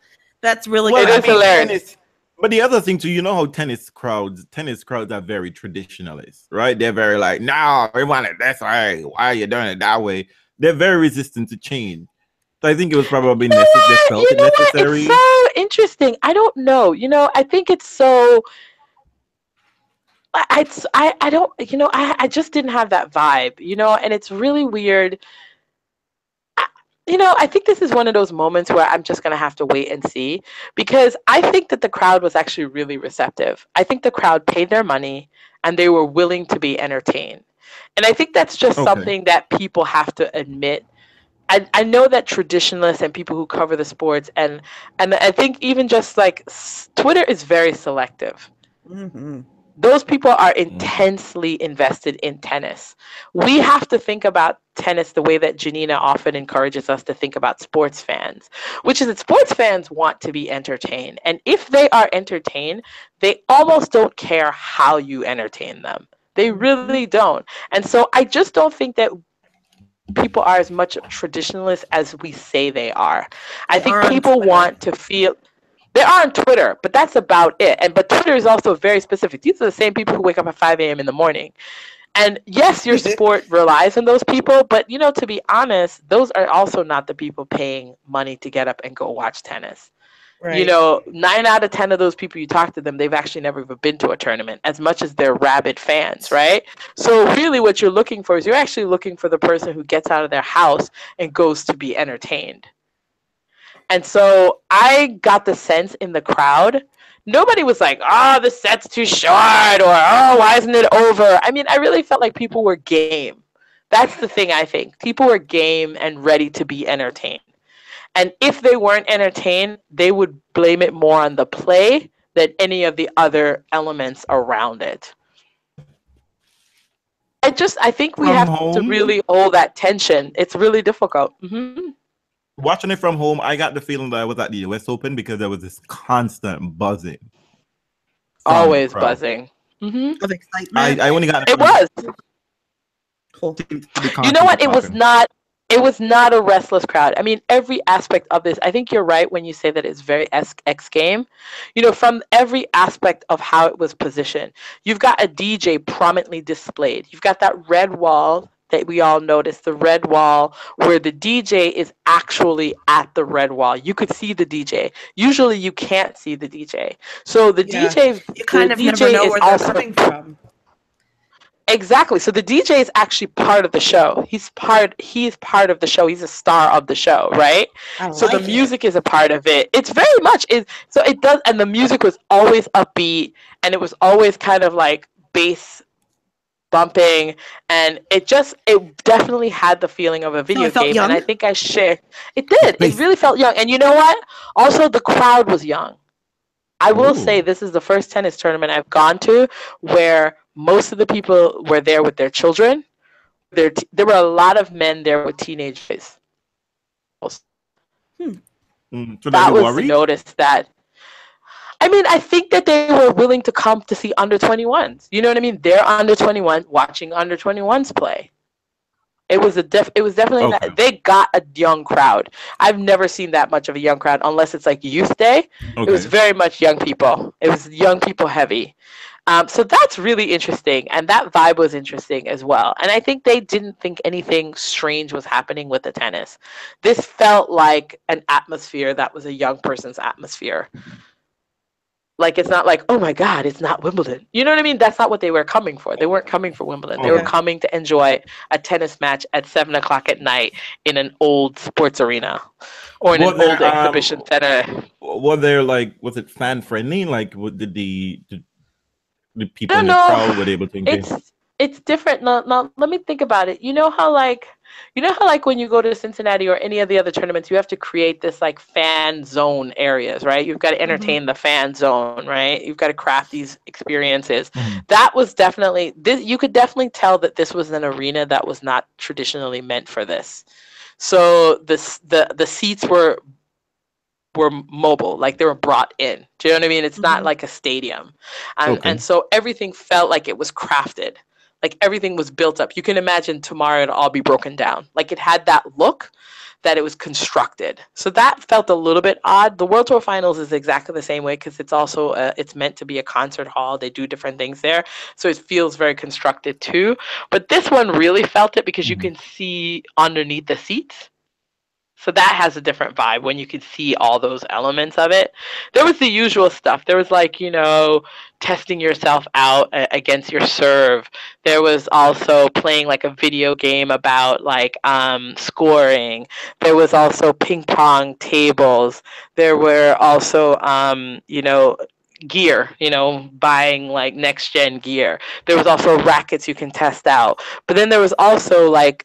That's really it is hilarious. Tennis, but the other thing too, you know how tennis crowds are very traditionalist, right? They're very like, no, we want it this way. Why are you doing it that way? They're very resistant to change. So I think it was probably necessary. It's so interesting. I don't know. I think it's so. I don't. I just didn't have that vibe. And it's really weird. I think this is one of those moments where I'm just going to have to wait and see, because I think that the crowd was actually really receptive. I think the crowd paid their money and they were willing to be entertained. And I think that's just something that people have to admit. I know that traditionalists and people who cover the sports and I think even just like Twitter is very selective. Mm-hmm. Those people are intensely invested in tennis. We have to think about tennis the way that Janina often encourages us to think about sports fans, which is that sports fans want to be entertained. And if they are entertained, they almost don't care how you entertain them. They really don't. And so I just don't think that people are as much traditionalists as we say they are. I think people want to feel. They are on Twitter, but that's about it. But Twitter is also very specific. These are the same people who wake up at 5 a.m. in the morning. And yes, your sport relies on those people, but to be honest, those are also not the people paying money to get up and go watch tennis. Right. 9 out of 10 of those people you talk to them, they've actually never even been to a tournament, as much as they're rabid fans, right? So really what you're looking for is you're actually looking for the person who gets out of their house and goes to be entertained. And so I got the sense in the crowd, nobody was like, oh, the set's too short, or, oh, why isn't it over? I mean, I really felt like people were game. That's the thing, I think. People were game and ready to be entertained. And if they weren't entertained, they would blame it more on the play than any of the other elements around it. I think we have to really hold that tension. It's really difficult. Mm-hmm. Watching it from home, I got the feeling that I was at the US Open because there was this constant buzzing. Always buzzing. Mm-hmm. Of excitement. I only got it. Was. Cool. You know what? It was not a restless crowd. I mean, every aspect of this, I think you're right when you say that it's very X game. From every aspect of how it was positioned. You've got a DJ prominently displayed. You've got that red wall that we all noticed, the red wall where the DJ is actually at the red wall. You could see the DJ. Usually you can't see the DJ. So the DJ, you kind of never know where they're coming from. Exactly. So the DJ is actually part of the show. He's part of the show. He's a star of the show, right? So the music is a part of it. It's very much so it does, and the music was always upbeat, and it was always kind of like bass bumping, and it definitely had the feeling of a video game. Young. And I think I shared it did. It really felt young. And you know what? Also the crowd was young. I will say this is the first tennis tournament I've gone to where most of the people were there with their children. There were a lot of men there with teenagers. So that was noticed that. I mean, I think that they were willing to come to see under 21s. You know what I mean? They're under 21 watching under 21s play. It was definitely that they got a young crowd. I've never seen that much of a young crowd unless it's like Youth Day. It was very much young people. It was young people heavy. So that's really interesting, and that vibe was interesting as well. And I think they didn't think anything strange was happening with the tennis. This felt like an atmosphere that was a young person's atmosphere. Like, it's not like, oh my God, it's not Wimbledon. You know what I mean? That's not what they were coming for. They weren't coming for Wimbledon. They were coming to enjoy a tennis match at 7 o'clock at night in an old sports arena or in an old exhibition center. Was there like, was it fan friendly? Like, did the people in the crowd were able to engage? It's different. Now, let me think about it. You know how like when you go to Cincinnati or any of the other tournaments, you have to create this like fan zone areas, right? You've got to entertain the fan zone, right? You've got to craft these experiences. That was definitely this. You could definitely tell that this was an arena that was not traditionally meant for this. So the seats were mobile, like they were brought in. Do you know what I mean? It's not like a stadium, and so everything felt like it was crafted. Like everything was built up. You can imagine tomorrow it'll all be broken down. Like it had that look that it was constructed. So that felt a little bit odd. The World Tour Finals is exactly the same way because it's also it's meant to be a concert hall. They do different things there. So it feels very constructed too. But this one really felt it because you can see underneath the seats. So that has a different vibe when you could see all those elements of it. There was the usual stuff. There was like, testing yourself out against your serve. There was also playing like a video game about like scoring. There was also ping pong tables. There were also, gear, buying like next gen gear. There was also rackets you can test out. But then there was also like,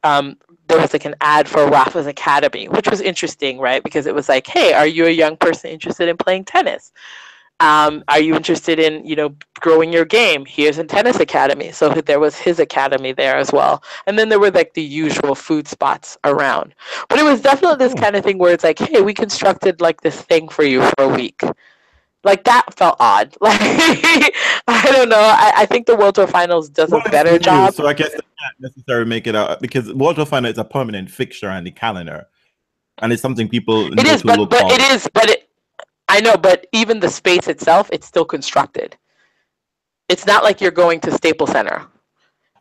there was like an ad for Rafa's Academy, which was interesting, right? Because it was like, hey, are you a young person interested in playing tennis? Are you interested in, growing your game? Here's a tennis academy. So there was his academy there as well. And then there were like the usual food spots around. But it was definitely this kind of thing where it's like, hey, we constructed like this thing for you for a week. Like that felt odd. Like I don't know. I think the World Tour Finals does a better job. So I guess they can't necessarily make it out because World Tour Finals is a permanent fixture on the calendar, and it's something people. It is, but it is, but it. I know, but even the space itself, it's still constructed. It's not like you're going to Staples Center.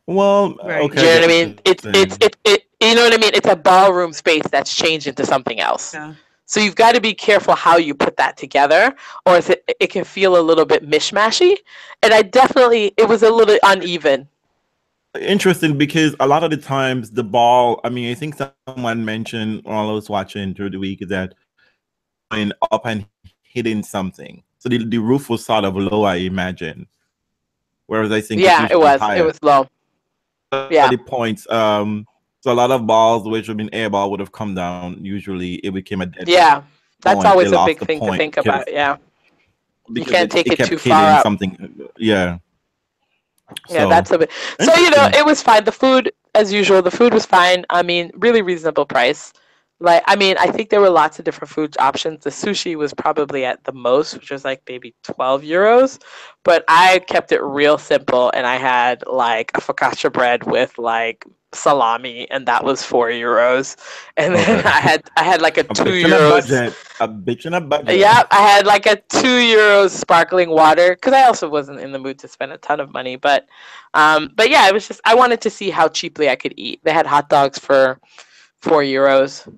Well, right. Okay. Do you know what I mean? It. You know what I mean? It's a ballroom space that's changed into something else. Yeah. So you've got to be careful how you put that together, or it can feel a little bit mishmashy. And it was a little uneven. Interesting, because a lot of the times the ball, I mean, I think someone mentioned while I was watching through the week that going up and hitting something. So the roof was sort of low, I imagine. Whereas I think it was low. Yeah. The points, so a lot of balls, which would have been air ball, would have come down. Usually, it became a dead. Yeah, that's always a big thing to think about. Yeah, you can't take it too far up. Something. Yeah. Yeah, that's a bit. So it was fine. The food, as usual, the food was fine. I mean, really reasonable price. Like, I mean, I think there were lots of different food options. The sushi was probably at the most, which was like maybe 12 euros. But I kept it real simple, and I had like a focaccia bread with like salami, and that was 4 euros. And then I had like a 2 euros. A bitch in a budget. Yeah, I had like a 2 euros sparkling water because I also wasn't in the mood to spend a ton of money. But yeah, it was just I wanted to see how cheaply I could eat. They had hot dogs for 4 euros.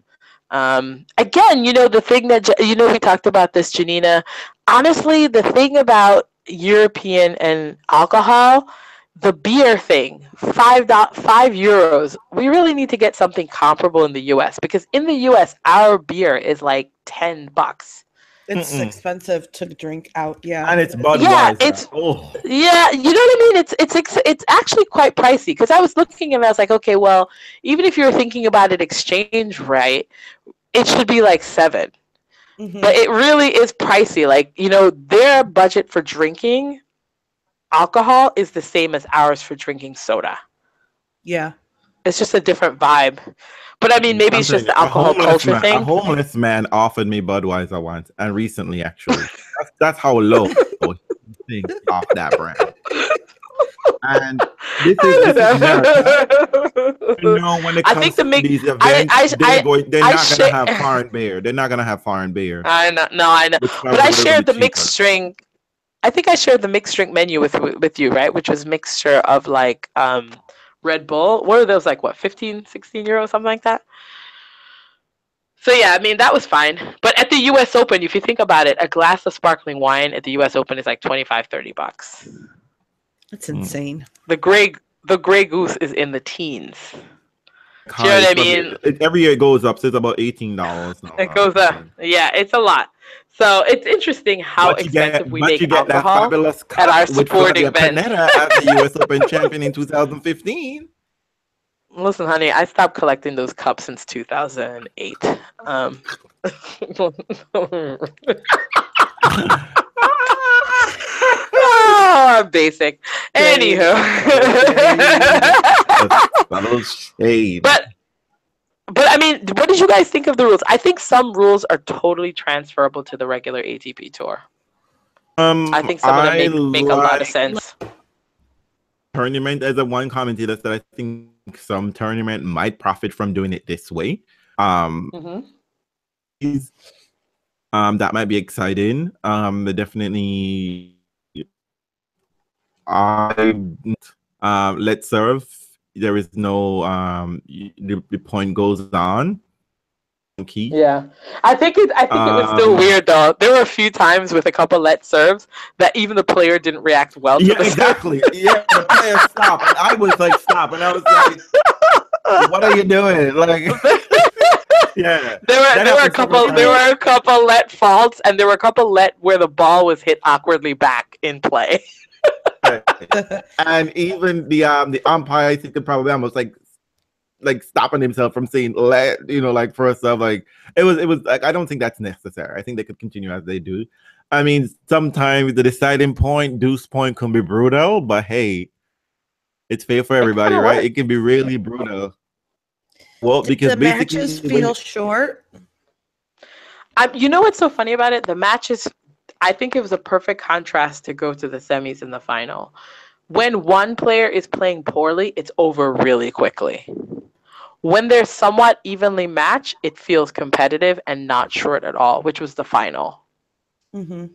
Again, the thing that, we talked about this, Janina. Honestly, the thing about European and alcohol, the beer thing, €5. We really need to get something comparable in the U.S. because in the U.S. our beer is like $10. It's expensive to drink out, yeah. And it's Budweiser. Yeah, you know what I mean? It's actually quite pricey because I was looking and I was like, okay, well, even if you're thinking about it exchange rate, it should be like $7. Mm-hmm. But it really is pricey. Like, their budget for drinking alcohol is the same as ours for drinking soda. Yeah. It's just a different vibe. But I mean, maybe it's just the alcohol culture thing. A homeless man offered me Budweiser once, and recently, actually. That's how low things off that brand. And this is America. When it comes to these events, they're not going to have foreign beer. They're not going to have foreign beer. I know. But I shared the mixed drink. I think I shared the mixed drink menu with you, right? Which was mixture of like Red Bull. What are those, like, what, 15, 16 euros, something like that? So, yeah, I mean, that was fine. But at the US Open, if you think about it, a glass of sparkling wine at the US Open is like $25-$30. That's insane. The Grey Goose is in the teens. Do you know what I mean? Every year it goes up, so it's about $18 now. It goes up. Yeah, it's a lot. So it's interesting how expensive we make alcohol at our sporting events. As the US Open champion in 2015. Listen, honey, I stopped collecting those cups since 2008. Oh, basic. Anywho. But I mean, what did you guys think of the rules? I think some rules are totally transferable to the regular ATP tour. I think some of them make a lot of sense. Tournament, as a one commentator said, I think some tournament might profit from doing it this way. That might be exciting. But definitely, let's serve. There is no the point goes on. Key. Yeah, I think it was still weird though. There were a few times with a couple let serves that even the player didn't react well to. Yeah, exactly. Yeah, the player stopped. And I was like, stop, and I was like, what are you doing? Like, yeah. There were a couple let faults, and there were a couple let where the ball was hit awkwardly back in play. And even the umpire, I think, probably almost like stopping himself from saying let, like for herself, like it was like, I don't think that's necessary. I think they could continue as they do. I mean, sometimes the deciding point, deuce point, can be brutal, but hey, it's fair for everybody, right? It can be really brutal. Well, because the matches feel short. You know what's so funny about it? The matches, I think it was a perfect contrast to go to the semis and the final. When one player is playing poorly, it's over really quickly. When they're somewhat evenly matched, it feels competitive and not short at all, which was the final. Mm-hmm.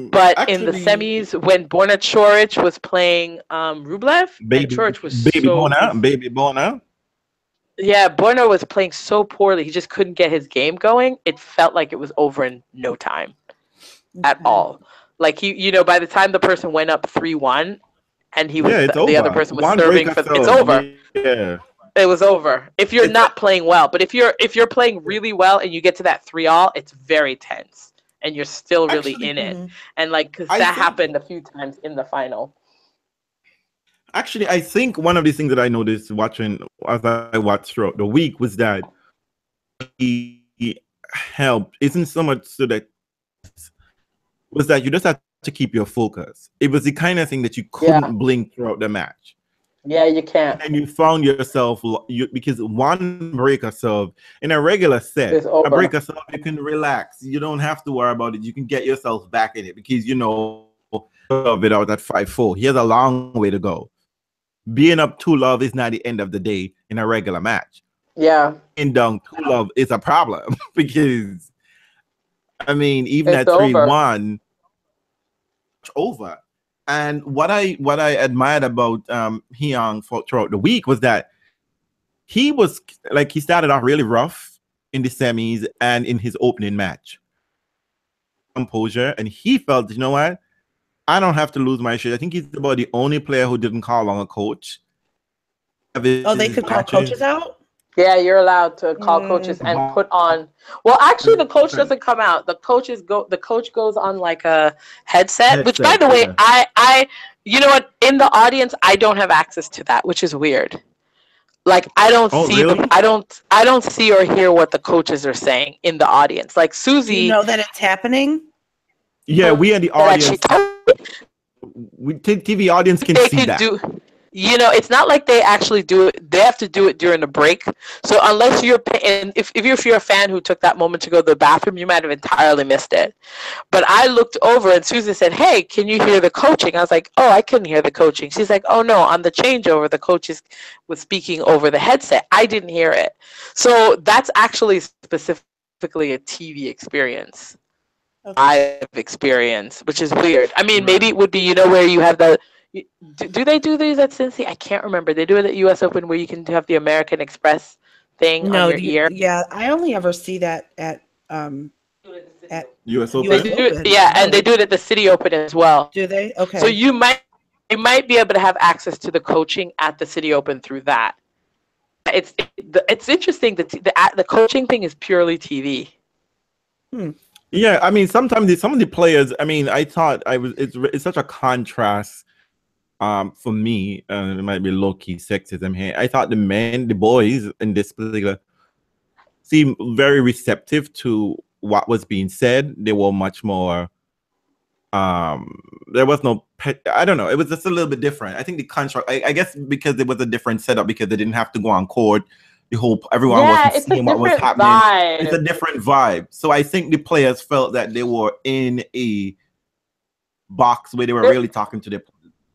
But actually, in the semis, when Borna Coric was playing Rublev, Coric was Baby Borna. Yeah, Borna was playing so poorly, he just couldn't get his game going. It felt like it was over in no time at all. Like by the time the person went up 3-1, and he was the other person was serving for it's over. Yeah. It was over if you're not playing well. But if you're playing really well and you get to that 3-all, it's very tense and you're still really in it. And because that happened a few times in the final. Actually, I think one of the things that I noticed watching as I watched throughout the week was that he helped isn't so much so that was that you just have to keep your focus. It was the kind of thing that you couldn't blink throughout the match. Yeah, you can't. And you found yourself because one breaker serve in a regular set, a breaker serve, you can relax. You don't have to worry about it. You can get yourself back in it because of it out at 5-4. He has a long way to go. Being up 2-love is not the end of the day in a regular match. Yeah. Being down 2-love is a problem because I mean, even it's at 3-1, it's over. And what I admired about Hyeon throughout the week was that he started off really rough in the semis and in his opening match. Composure, and he felt, you know what? I don't have to lose my shit. I think he's about the only player who didn't call on a coach. Oh, they could call coaches out? Yeah, you're allowed to call coaches and put on. Well, actually, the coach doesn't come out. The coach goes on like a headset. Which, by the way, I you know what? In the audience, I don't have access to that, which is weird. Like I don't see really? I don't see or hear what the coaches are saying in the audience. Like Susie, do you know that it's happening? Yeah, we in the audience. TV audience can see that. It's not like they actually do it. They have to do it during the break. So unless you're paying, if you're a fan who took that moment to go to the bathroom, you might have entirely missed it. But I looked over and Susan said, "Hey, can you hear the coaching?" I was like, "Oh, I couldn't hear the coaching." She's like, "Oh no, on the changeover, the coach was speaking over the headset. I didn't hear it." So that's actually specifically a TV experience. Okay. I've experienced, which is weird. I mean, maybe it would be, where you have the. Do they do these at Cincy? I can't remember. They do it at US Open where you can have the American Express thing on your ear. Yeah, I only ever see that at at US They Open. do it, yeah, and they do it at the City Open as well. Do they? Okay. So you might be able to have access to the coaching at the City Open through that. It's interesting that the coaching thing is purely TV. Yeah, I mean, sometimes some of the players. I mean, I thought it's such a contrast. For me, it might be low key sexism here. I thought the boys in this particular, seemed very receptive to what was being said. They were much more. There was no I don't know. It was just a little bit different. I think the contract. I guess because it was a different setup because they didn't have to go on court. Everyone wasn't seeing what was happening. Vibe. It's a different vibe. So I think the players felt that they were in a box where they were really talking to the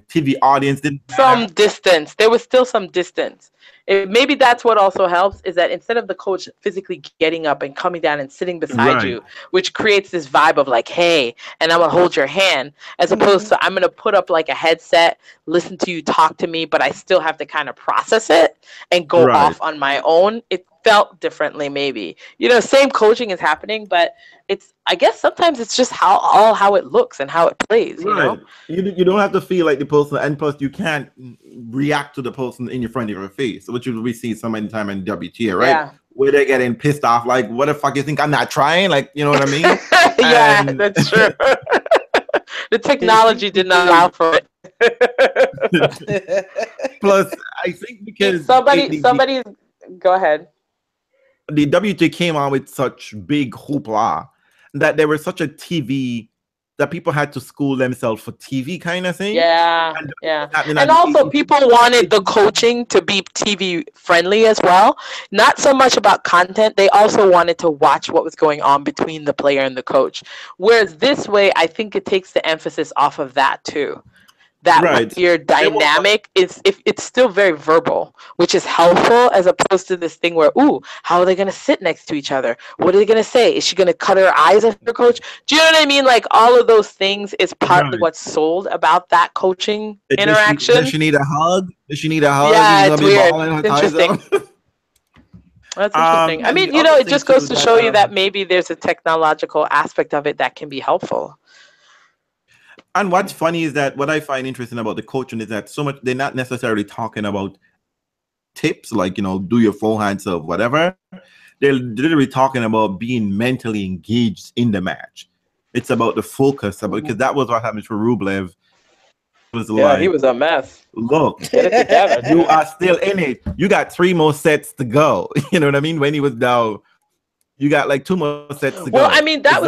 TV audience. Some distance. There was still some distance. Maybe that's what also helps is that instead of the coach physically getting up and coming down and sitting beside you, which creates this vibe of like, hey, and I'm going to hold your hand, as opposed to I'm going to put up like a headset, listen to you talk to me, but I still have to kind of process it and go off on my own. It felt differently, maybe. Same coaching is happening, but I guess sometimes it's just how it looks and how it plays, you know? You don't have to feel like the person, and plus you can't react to the person in your front of your face, which we see so many times in WTA, right? Yeah. Where they're getting pissed off, like, what the fuck you think I'm not trying? Like, you know what I mean? Yeah, that's true. The technology did not allow for it. Plus, I think because somebody go ahead. The WTA came on with such big hoopla that there was such a TV that people had to school themselves for TV kind of thing. Yeah, and also people wanted the coaching to be TV friendly as well. Not so much about content. They also wanted to watch what was going on between the player and the coach. Whereas this way, I think it takes the emphasis off of that too. That your dynamic is, if it's still very verbal, which is helpful as opposed to this thing where, how are they going to sit next to each other? What are they going to say? Is she going to cut her eyes at her coach? Do you know what I mean? Like all of those things is partly what's sold about that coaching interaction. Does she need a hug? Yeah, it's weird. It's interesting. That's interesting. I mean, it just goes to show you that maybe there's a technological aspect of it that can be helpful. And what's funny is that what I find interesting about the coaching is that so much they're not necessarily talking about tips like, do your forehand serve, whatever. They're literally talking about being mentally engaged in the match. It's about the focus, because that was what happened for Rublev. He was a mess. Look, get it together. You are still in it. You got 3 more sets to go. You know what I mean? When he was down. You got like 2 more sets to go. Well, I mean, that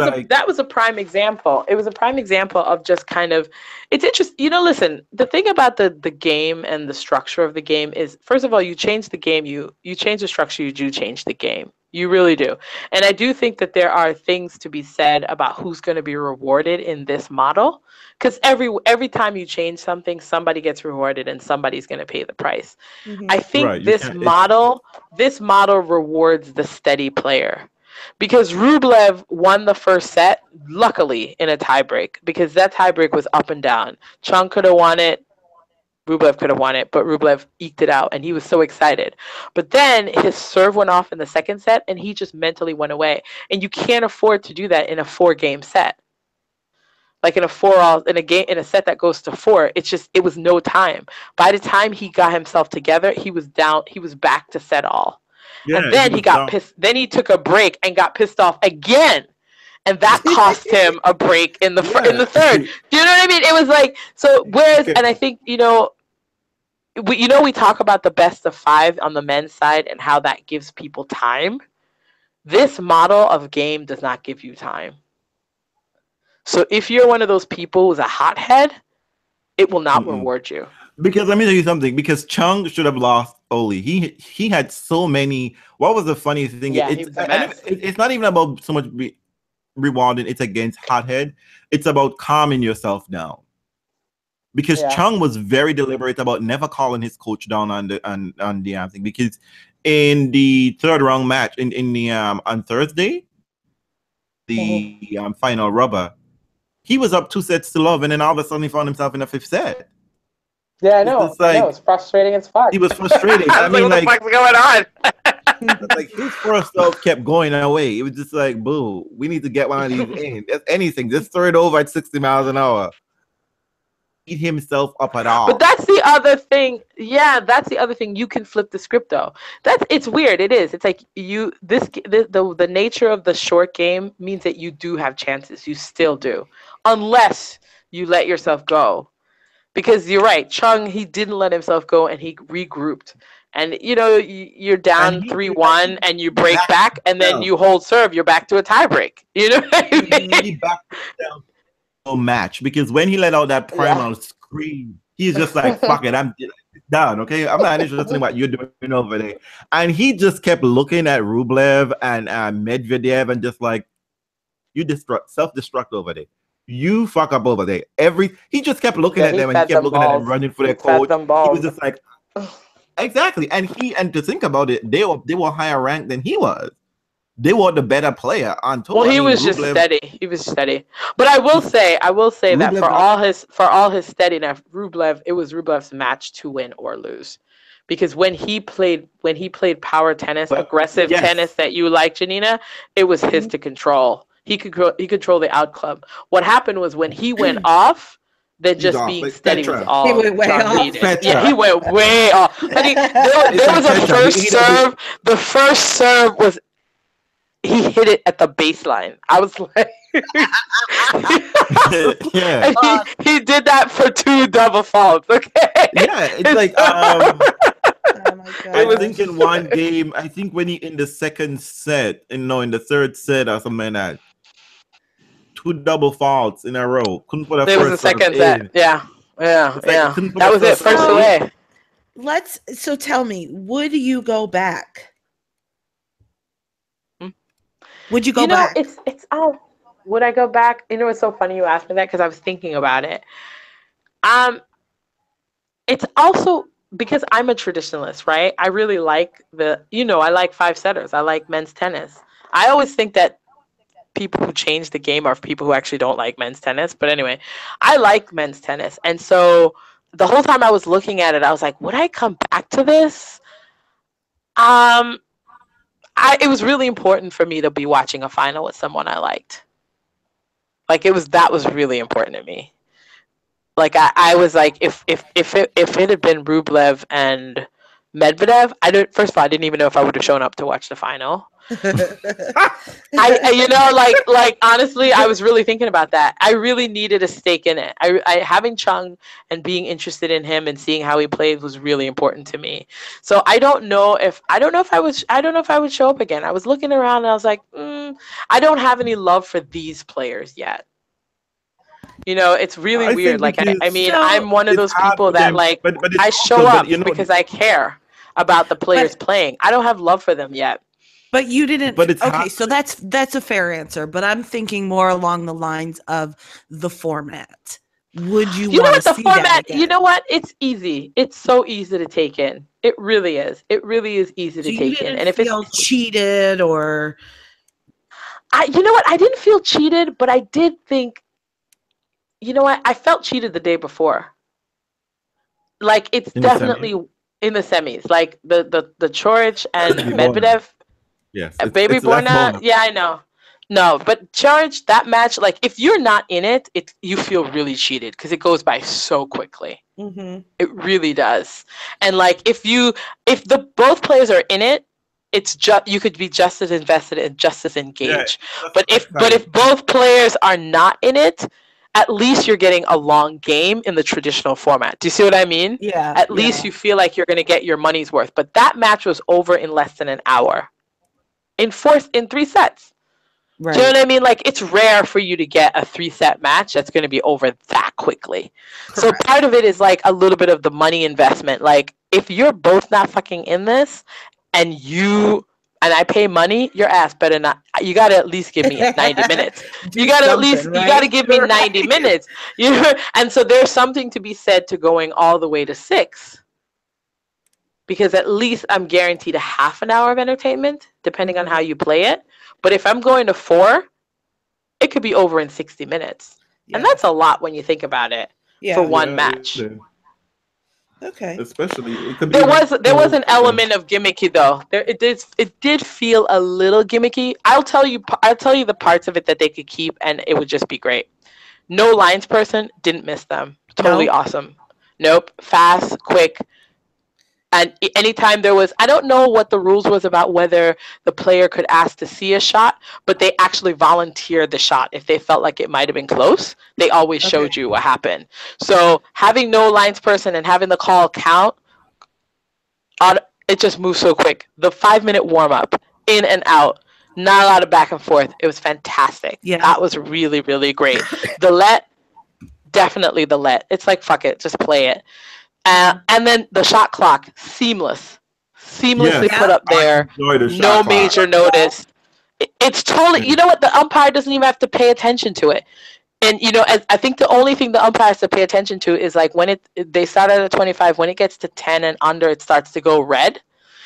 was a prime example. It was a prime example of just kind of, it's interesting. Listen, the thing about the game and the structure of the game is, first of all, you change the game, you change the structure, you do change the game. You really do. And I do think that there are things to be said about who's going to be rewarded in this model. Because every time you change something, somebody gets rewarded and somebody's going to pay the price. Mm-hmm. I think this model rewards the steady player. Because Rublev won the first set, luckily, in a tiebreak, because that tiebreak was up and down. Chung could have won it. Rublev could have won it, but Rublev eked it out, and he was so excited. But then his serve went off in the second set, and he just mentally went away. And you can't afford to do that in a 4-game set. Like in a set that goes to 4, it was no time. By the time he got himself together, he was down. He was back to set all. Yeah, and then he got pissed. Then he took a break and got pissed off again, and that cost him a break in the third. Do you know what I mean? It was like so. Whereas, and I think we talk about the best of 5 on the men's side and how that gives people time. This model of game does not give you time. So if you're one of those people who's a hothead, it will not reward you. Because let me tell you something. Because Chung should have lost Oli. He had so many. What was the funniest thing? Yeah, it's not even about so much rewarding. It's against hothead. It's about calming yourself down. Because Chung was very deliberate about never calling his coach down on the thing. Because in the 3rd round match in the on Thursday, the final rubber, he was up 2 sets to love, and then all of a sudden he found himself in the 5th set. Yeah, I know. It's frustrating as fuck. He was frustrated. I mean, what the fuck's going on? Like his first serve kept going away. It was just like, boo, we need to get one of these in. If anything, just throw it over at 60 miles an hour. Eat himself up at all. But that's the other thing. Yeah, that's the other thing. You can flip the script though. It's weird. It is. It's like the nature of the short game means that you do have chances. You still do, unless you let yourself go. Because you're right, Chung, he didn't let himself go and he regrouped. And you're down 3-1 and you break back and then you hold serve. You're back to a tiebreak. You know what I mean? He backed down match, because when he let out that primal scream, he's just like, fuck it, I'm done, okay? I'm not interested in what you're doing over there. And he just kept looking at Rublev and Medvedev and just like, you self-destruct over there. You fuck up over there. He just kept looking at them and he kept looking at them running for their coach. He was just like, exactly. And to think about it, they were higher ranked than he was. They were the better player on tour. Well, he was just steady. He was steady. But I will say Rublev, that for all his steadiness, it was Rublev's match to win or lose. Because when he played power tennis, aggressive tennis that you like, Janina, it was his to control. He controlled the out club. What happened was when he went off, then just being steady was all he went way off. Yeah, he went way off. I mean, there was a first serve. The first serve was he hit it at the baseline. I was like, yeah. And he did that for 2 double faults. Okay. Yeah, it's like Oh my God. I think in one game, I think when he in the second set, in the third set or something like that, 2 double faults in a row. Couldn't put a There was a second set. Yeah. That was it. First away. So tell me, would you go back? Would you go back? It's would I go back? It's so funny you asked me that because I was thinking about it. It's also because I'm a traditionalist, right? I really like I like 5-setters. I like men's tennis. I always think that people who change the game are people who actually don't like men's tennis. But anyway, I like men's tennis. And so the whole time I was looking at it, I was like, would I come back to this? It was really important for me to be watching a final with someone I liked. Like that was really important to me. Like I was like, if it had been Rublev and Medvedev, first of all, I didn't even know if I would have shown up to watch the final. Like honestly, I was really thinking about that. I really needed a stake in it. I having Chung and being interested in him and seeing how he played was really important to me. So I don't know if I would show up again. I was looking around and I was like, I don't have any love for these players yet. It's really weird. Like I'm one of those people that I show up because I care about the players playing. I don't have love for them yet. But you didn't. Okay, so that's a fair answer. But I'm thinking more along the lines of the format. Would you want to see that again? You know what? It's easy. It's so easy to take in. It really is. It really is easy to take in. And if it's cheated or, I didn't feel cheated, but I did think. I felt cheated the day before. Like it's definitely in the semis. Like the Chorich and Medvedev. Yes, Baby Borna. Yeah, I know. No, but Chorich, that match, like if you're not in it, you feel really cheated because it goes by so quickly. Mm-hmm. It really does. And like if the both players are in it, it's just you could be just as invested and just as engaged. Yeah, but if both players are not in it, at least you're getting a long game in the traditional format. Do you see what I mean? Yeah. At least you feel like you're going to get your money's worth. But that match was over in less than an hour. In 3 sets. Right. Do you know what I mean? Like it's rare for you to get a 3-set match that's going to be over that quickly. Correct. So part of it is like a little bit of the money investment. Like if you're both not fucking in this and I pay money, your ass better not. You got to at least give me 90 minutes. You got to you got to give me 90 minutes. And so there's something to be said to going all the way to 6. Because at least I'm guaranteed a half an hour of entertainment, depending on how you play it. But if I'm going to 4, it could be over in 60 minutes. Yeah. And that's a lot when you think about it for one match. Okay. Especially, it could be There like was an element of gimmicky though. It did feel a little gimmicky. I'll tell you the parts of it that they could keep, and it would just be great. No lines person, didn't miss them. Totally No? awesome. Nope, fast, quick. And anytime there was, I don't know what the rules was about whether the player could ask to see a shot, but they actually volunteered the shot if they felt like it might have been close. They always showed you what happened. So having no lines person and having the call count, it just moves so quick. The 5-minute warm up, in and out, not a lot of back and forth. It was fantastic. Yeah. That was really, really great. The let, definitely the let. It's like, fuck it, just play it. And then the shot clock, seamlessly put up there. No major notice. It's totally, you know what? The umpire doesn't even have to pay attention to it. And I think the only thing the umpire has to pay attention to is like when they start at a 25, when it gets to 10 and under, it starts to go red.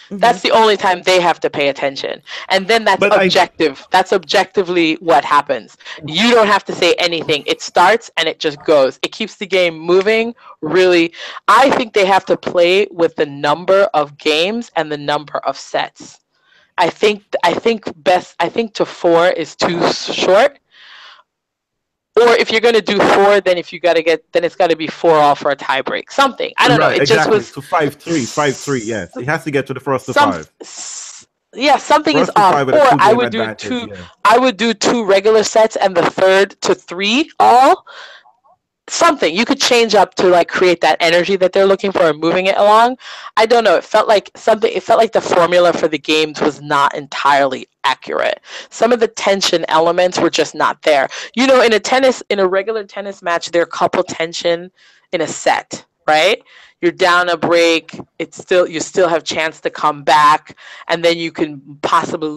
Mm-hmm. That's the only time they have to pay attention. And then that's objective. That's objectively what happens. You don't have to say anything. It starts and it just goes. It keeps the game moving. Really, I think they have to play with the number of games and the number of sets. I think to 4 is too short. Or if you're gonna do 4, then it's got to be 4-all for a tie break. Something, I don't know. It exactly. just was to 5-3. Yes, it has to get to the first to 5. Yeah, something is off. Or I would do two. Yeah. I would do 2 regular sets and the third to 3 all. Something you could change up to like create that energy that they're looking for and moving it along. I don't know. It felt like the formula for the games was not entirely accurate. Some of the tension elements were just not there. In a regular tennis match, there are couple tension in a set, right? You're down a break. You still have chance to come back, and then you can possibly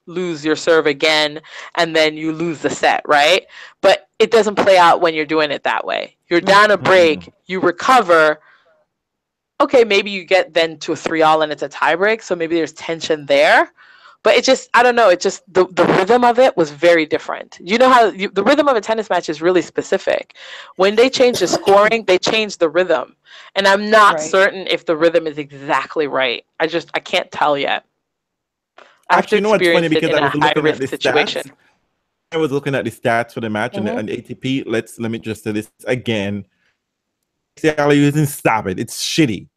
lose your serve again, and then you lose the set, right? But it doesn't play out when you're doing it that way. You're down a break, you recover. Okay, maybe you get then to a 3-all and it's a tie break, so maybe there's tension there. But it just, I don't know, the rhythm of it was very different. You know how the rhythm of a tennis match is really specific. When they change the scoring, they change the rhythm. And I'm not certain if the rhythm is exactly right. I can't tell yet. Actually, you know what's funny, because I was looking at the situation. I was looking at the stats for the match and the ATP. Let me just say this again. Stop it. It's shitty.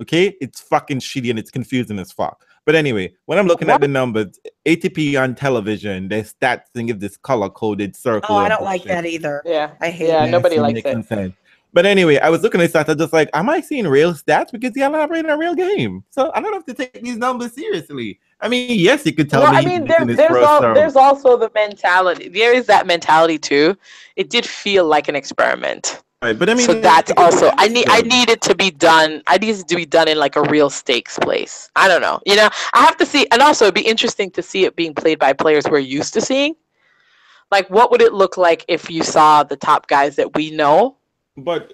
Okay? It's fucking shitty and it's confusing as fuck. But anyway, when I'm looking at the numbers, ATP on television, their stats thing is this color-coded circle. Oh, I don't like that either. Yeah. I hate it. Yeah, nobody likes it. Sense. But anyway, I was looking at stats. I was just like, am I seeing real stats? Because y'all not playing a real game. So I don't have to take these numbers seriously. I mean, yes, you could tell me. I mean, there's also the mentality. There is that mentality too. It did feel like an experiment. Right, but I mean, so that's also I need it to be done. I need it to be done in like a real stakes place. I don't know. I have to see, and also it'd be interesting to see it being played by players we're used to seeing. Like, what would it look like if you saw the top guys that we know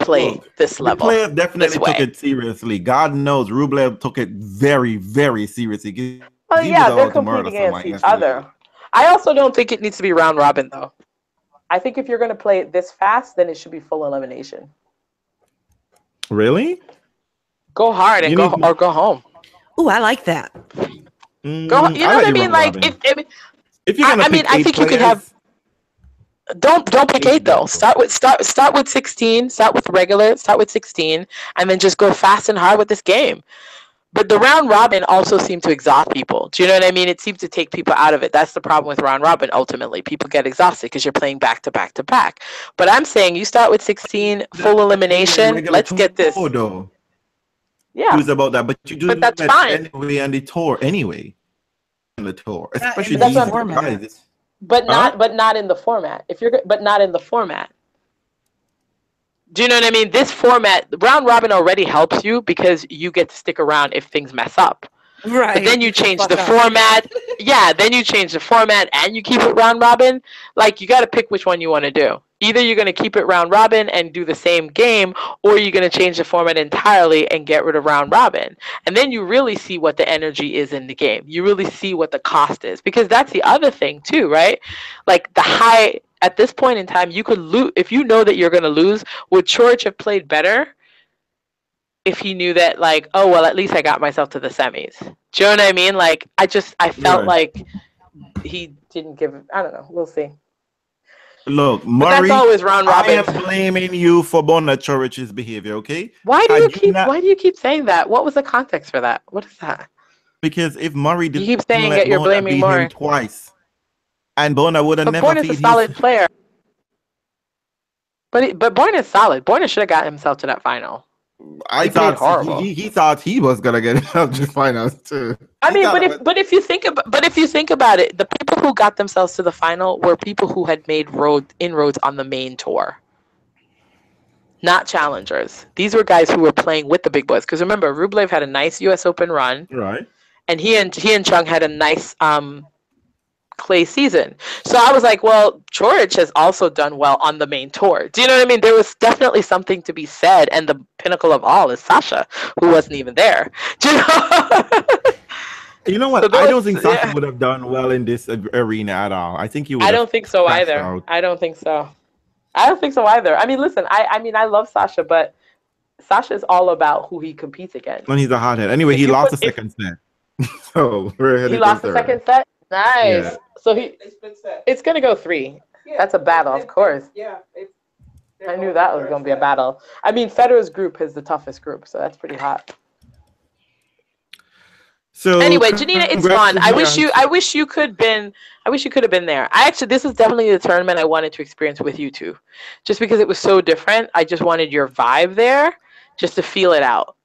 play this level? The players definitely took it seriously. God knows, Rublev took it very, very seriously. Oh yeah, they're competing against each other. I also don't think it needs to be round robin though. I think if you're going to play it this fast, then it should be full elimination. Really? Go hard and go home. Ooh, I like that. Go. You know what I mean? Like, if you're gonna pick I think you could have. Don't pick 8 though. Start with 16. Start with regular. Start with 16, and then just go fast and hard with this game. But the round robin also seemed to exhaust people. Do you know what I mean? It seems to take people out of it. That's the problem with round robin. Ultimately, people get exhausted because you're playing back to back to back. But I'm saying you start with 16, full elimination. Let's get this. Yeah, who's about that? But you do. But that's fine. Anyway, on the tour anyway. On the tour, especially that's the format. But not in the format. But not in the format. Do you know what I mean? This format, round robin already helps you because you get to stick around if things mess up. Right. But then you change the format. Yeah, then you change the format and you keep it round robin. Like, you got to pick which one you want to do. Either you're going to keep it round robin and do the same game, or you're going to change the format entirely and get rid of round robin. And then you really see what the energy is in the game. You really see what the cost is, because that's the other thing too, right? Like, at this point in time, you could lose. If you know that you're going to lose, would Coric have played better if he knew that, like, oh, well, at least I got myself to the semis. Do you know what I mean? Like, I felt like he didn't give, I don't know. We'll see. Look, But Murray, that's always round I robins. am blaming you for Bonachorich's behavior, okay? Why do you keep saying that? What was the context for that? What is that? Because if Murray You keep didn't saying let that you're Bona blaming beat Murray. him twice, and Bona would have But never Born is a solid player. But Born is solid. Born should have got himself to that final. I thought he thought he was gonna get himself to the finals too. I mean, but if you think about it, the people who got themselves to the final were people who had made inroads on the main tour, not challengers. These were guys who were playing with the big boys. Because remember, Rublev had a nice U.S. Open run, right? And Hyeon Chung had a nice clay season. So I was like, well, Coric has also done well on the main tour. Do you know what I mean? There was definitely something to be said, and the pinnacle of all is Sasha, who wasn't even there. Do you know? You know what? So I don't think Sasha would have done well in this arena at all. I think he would. I don't think so either. I don't think so either. I mean, listen, I mean, I love Sasha, but Sasha is all about who he competes against. And he's a hothead. Anyway, he lost the second set. So we're headed. He lost the second set. Nice. Yeah. So it's gonna go 3. Yeah, that's a battle, of course. Yeah. I knew that was gonna be a battle. I mean, Federer's group is the toughest group, so that's pretty hot. So anyway, Janina, it's fun. I wish you could have been there. This is definitely the tournament I wanted to experience with you two, just because it was so different. I just wanted your vibe there, just to feel it out.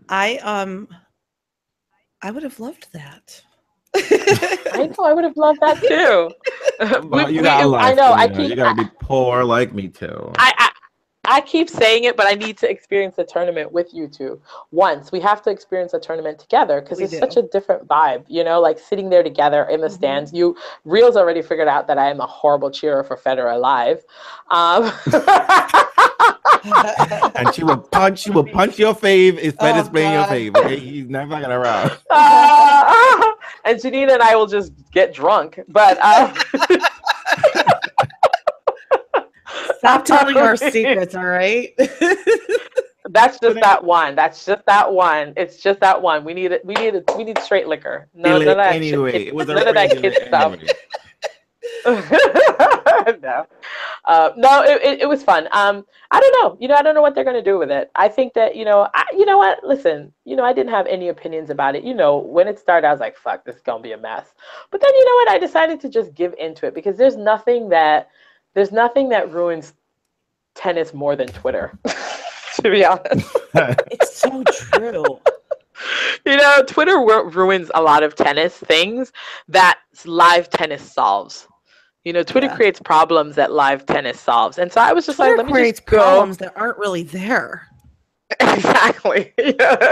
I would have loved that. I know, I would have loved that too. You gotta be poor like me too. I keep saying it, but I need to experience a tournament with you two once. We have to experience a tournament together because it's such a different vibe, you know, like sitting there together in the stands. Real's already figured out that I am a horrible cheerer for Federer live. And she will punch your fave if Federer's playing your fave. Okay, he's never gonna run. And Janina and I will just get drunk, but. Stop telling our secrets, all right? That's just that one. It's just that one. We need straight liquor. No, none of that anyway, it was none of that kid stuff. No, it was fun. I don't know. I don't know what they're gonna do with it. I think that you know what? Listen, I didn't have any opinions about it. When it started, I was like, "Fuck, this is gonna be a mess." But then you know what? I decided to just give into it because there's nothing that ruins tennis more than Twitter, to be honest. It's so true. Twitter ruins a lot of tennis things that live tennis solves. Twitter creates problems that live tennis solves. And so I was just Twitter let me creates just go. Problems that aren't really there. Exactly. The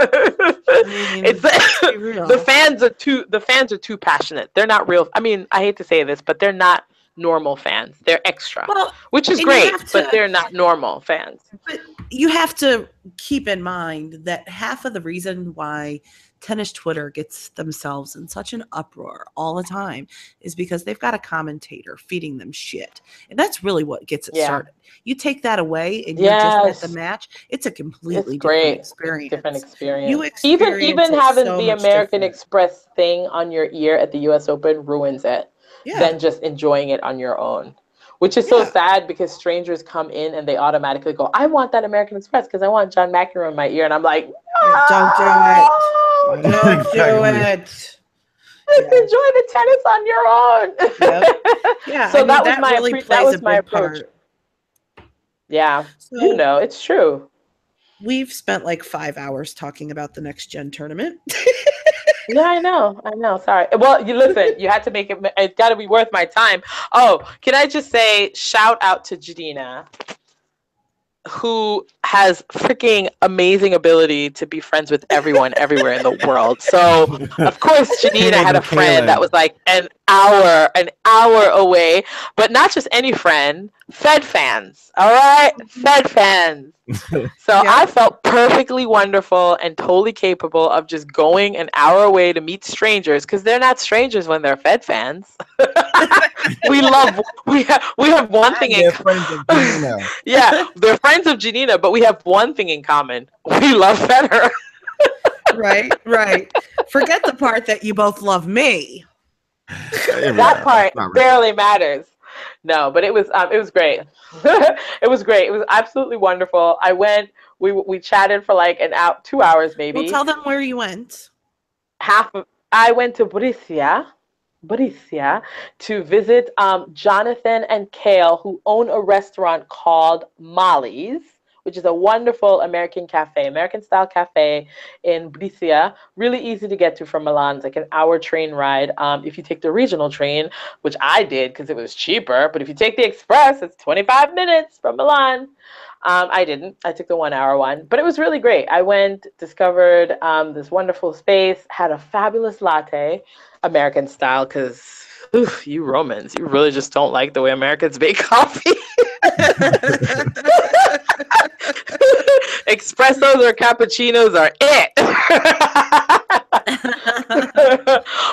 fans are too passionate. They're not real. I mean, I hate to say this, but they're not normal fans. They're extra, which is great, but they're not normal fans. But you have to keep in mind that half of the reason why tennis Twitter gets themselves in such an uproar all the time is because they've got a commentator feeding them shit. And that's really what gets it started. You take that away and you're just at the match, it's a completely different experience. You even having the American Express thing on your ear at the US Open ruins it. Than just enjoying it on your own, which is so sad because strangers come in and they automatically go, I want that American Express because I want John McEnroe in my ear. And I'm like, no, don't do it. Don't do it. Just enjoy the tennis on your own. Yeah. So that was my approach. Yeah. So, it's true. We've spent like 5 hours talking about the Next Gen tournament. Yeah, I know. Sorry. Well, you listen. You had to make it. It's got to be worth my time. Oh, can I just say, shout out to Janina, who has freaking amazing ability to be friends with everyone everywhere in the world. So, of course, Janina had a friend that was like an hour away, but not just any friend. Fed fans, all right? Fed fans. So Yeah. I felt perfectly wonderful and totally capable of just going an hour away to meet strangers because they're not strangers when they're Fed fans. we have one thing And in they're friends of Janina. yeah, they're friends of Janina, but we have one thing in common. We love Federer. Right. Forget the part that you both love me. That part barely matters. No, but it was great. It was great. It was absolutely wonderful. I went. We chatted for like 2 hours maybe. Well, tell them where you went. I went to Brescia to visit Jonathan and Kale, who own a restaurant called Molly's, which is a wonderful American style cafe in Brescia. Really easy to get to from Milan. It's like an hour train ride. If you take the regional train, which I did because it was cheaper, but if you take the express, it's 25 minutes from Milan. I didn't. I took the 1 hour one, but it was really great. I went, discovered this wonderful space, had a fabulous latte, American style, because you Romans, you really just don't like the way Americans make coffee. Espressos or cappuccinos are it.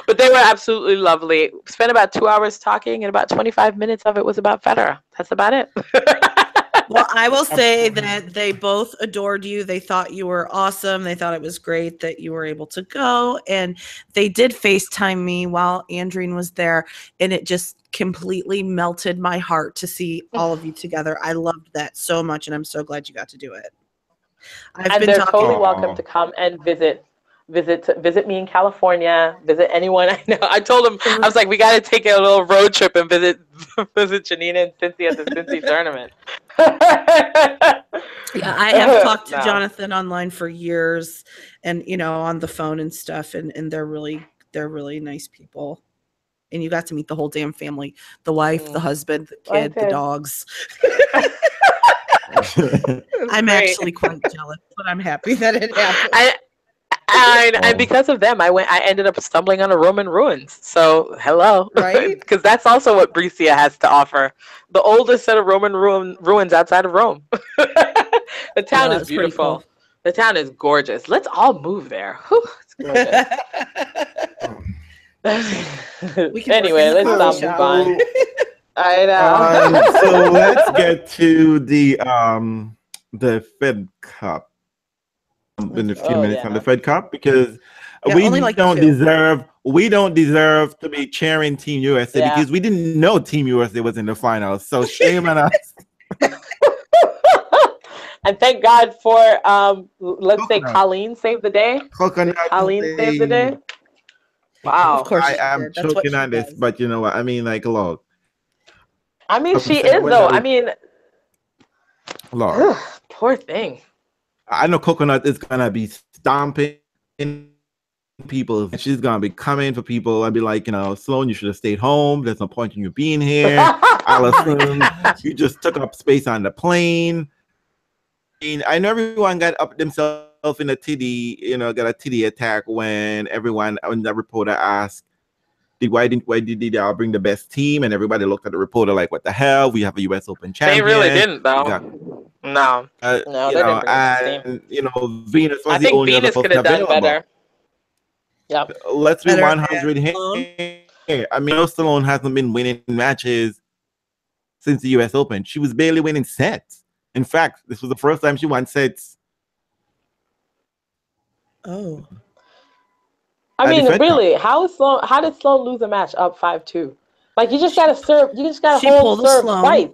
But they were absolutely lovely. Spent about 2 hours talking, and about 25 minutes of it was about Federer. That's about it. Well, I will say that they both adored you. They thought you were awesome. They thought it was great that you were able to go. And they did FaceTime me while Andreen was there. And it just completely melted my heart to see all of you together. I loved that so much. And I'm so glad you got to do it. They're totally welcome to come and visit me in California, visit anyone I know. I told them, I was like, we got to take a little road trip and visit Janina and Cincy at the Cincy tournament. Yeah, I have talked to Jonathan online for years, and on the phone and stuff, and they're really nice people. And you got to meet the whole damn family, the wife, the husband, the kid, the dogs. I'm actually quite jealous, but I'm happy that it happened. And because of them, I ended up stumbling on a Roman ruins. So hello, right? Because that's also what Brescia has to offer. The oldest set of Roman ruins outside of Rome. The town is beautiful. Cool. The town is gorgeous. Let's all move there. Whew, it's gorgeous. Anyway, let's move on. I know. So let's get to the Fed Cup. In a few minutes on the Fed Cup, because we don't deserve to be cheering Team USA because we didn't know Team USA was in the finals. So shame on us. And thank God for let's say Colleen saved the day. Colleen saved the day. Wow. Of course I am choking on this, but you know what? I mean, like, look. I mean, she is though. I mean, Lord. Poor thing. I know Coconut is gonna be stomping people. She's gonna be coming for people. I'd be like, Sloan, you should have stayed home. There's no point in you being here. Allison, you just took up space on the plane. I know everyone got up themselves in a titty, got a titty attack when the reporter asked, why did y'all bring the best team? And everybody looked at the reporter like, what the hell? We have a US Open champion. They really didn't, though. No, they didn't bring Venus was the only other person available. Better. Yep. Let's be 100 here. I mean, Stallone hasn't been winning matches since the US Open. She was barely winning sets. In fact, this was the first time she won sets. Oh. I mean, really, how did Sloan lose a match up 5-2? Like, you just gotta serve. You just gotta hold serve twice.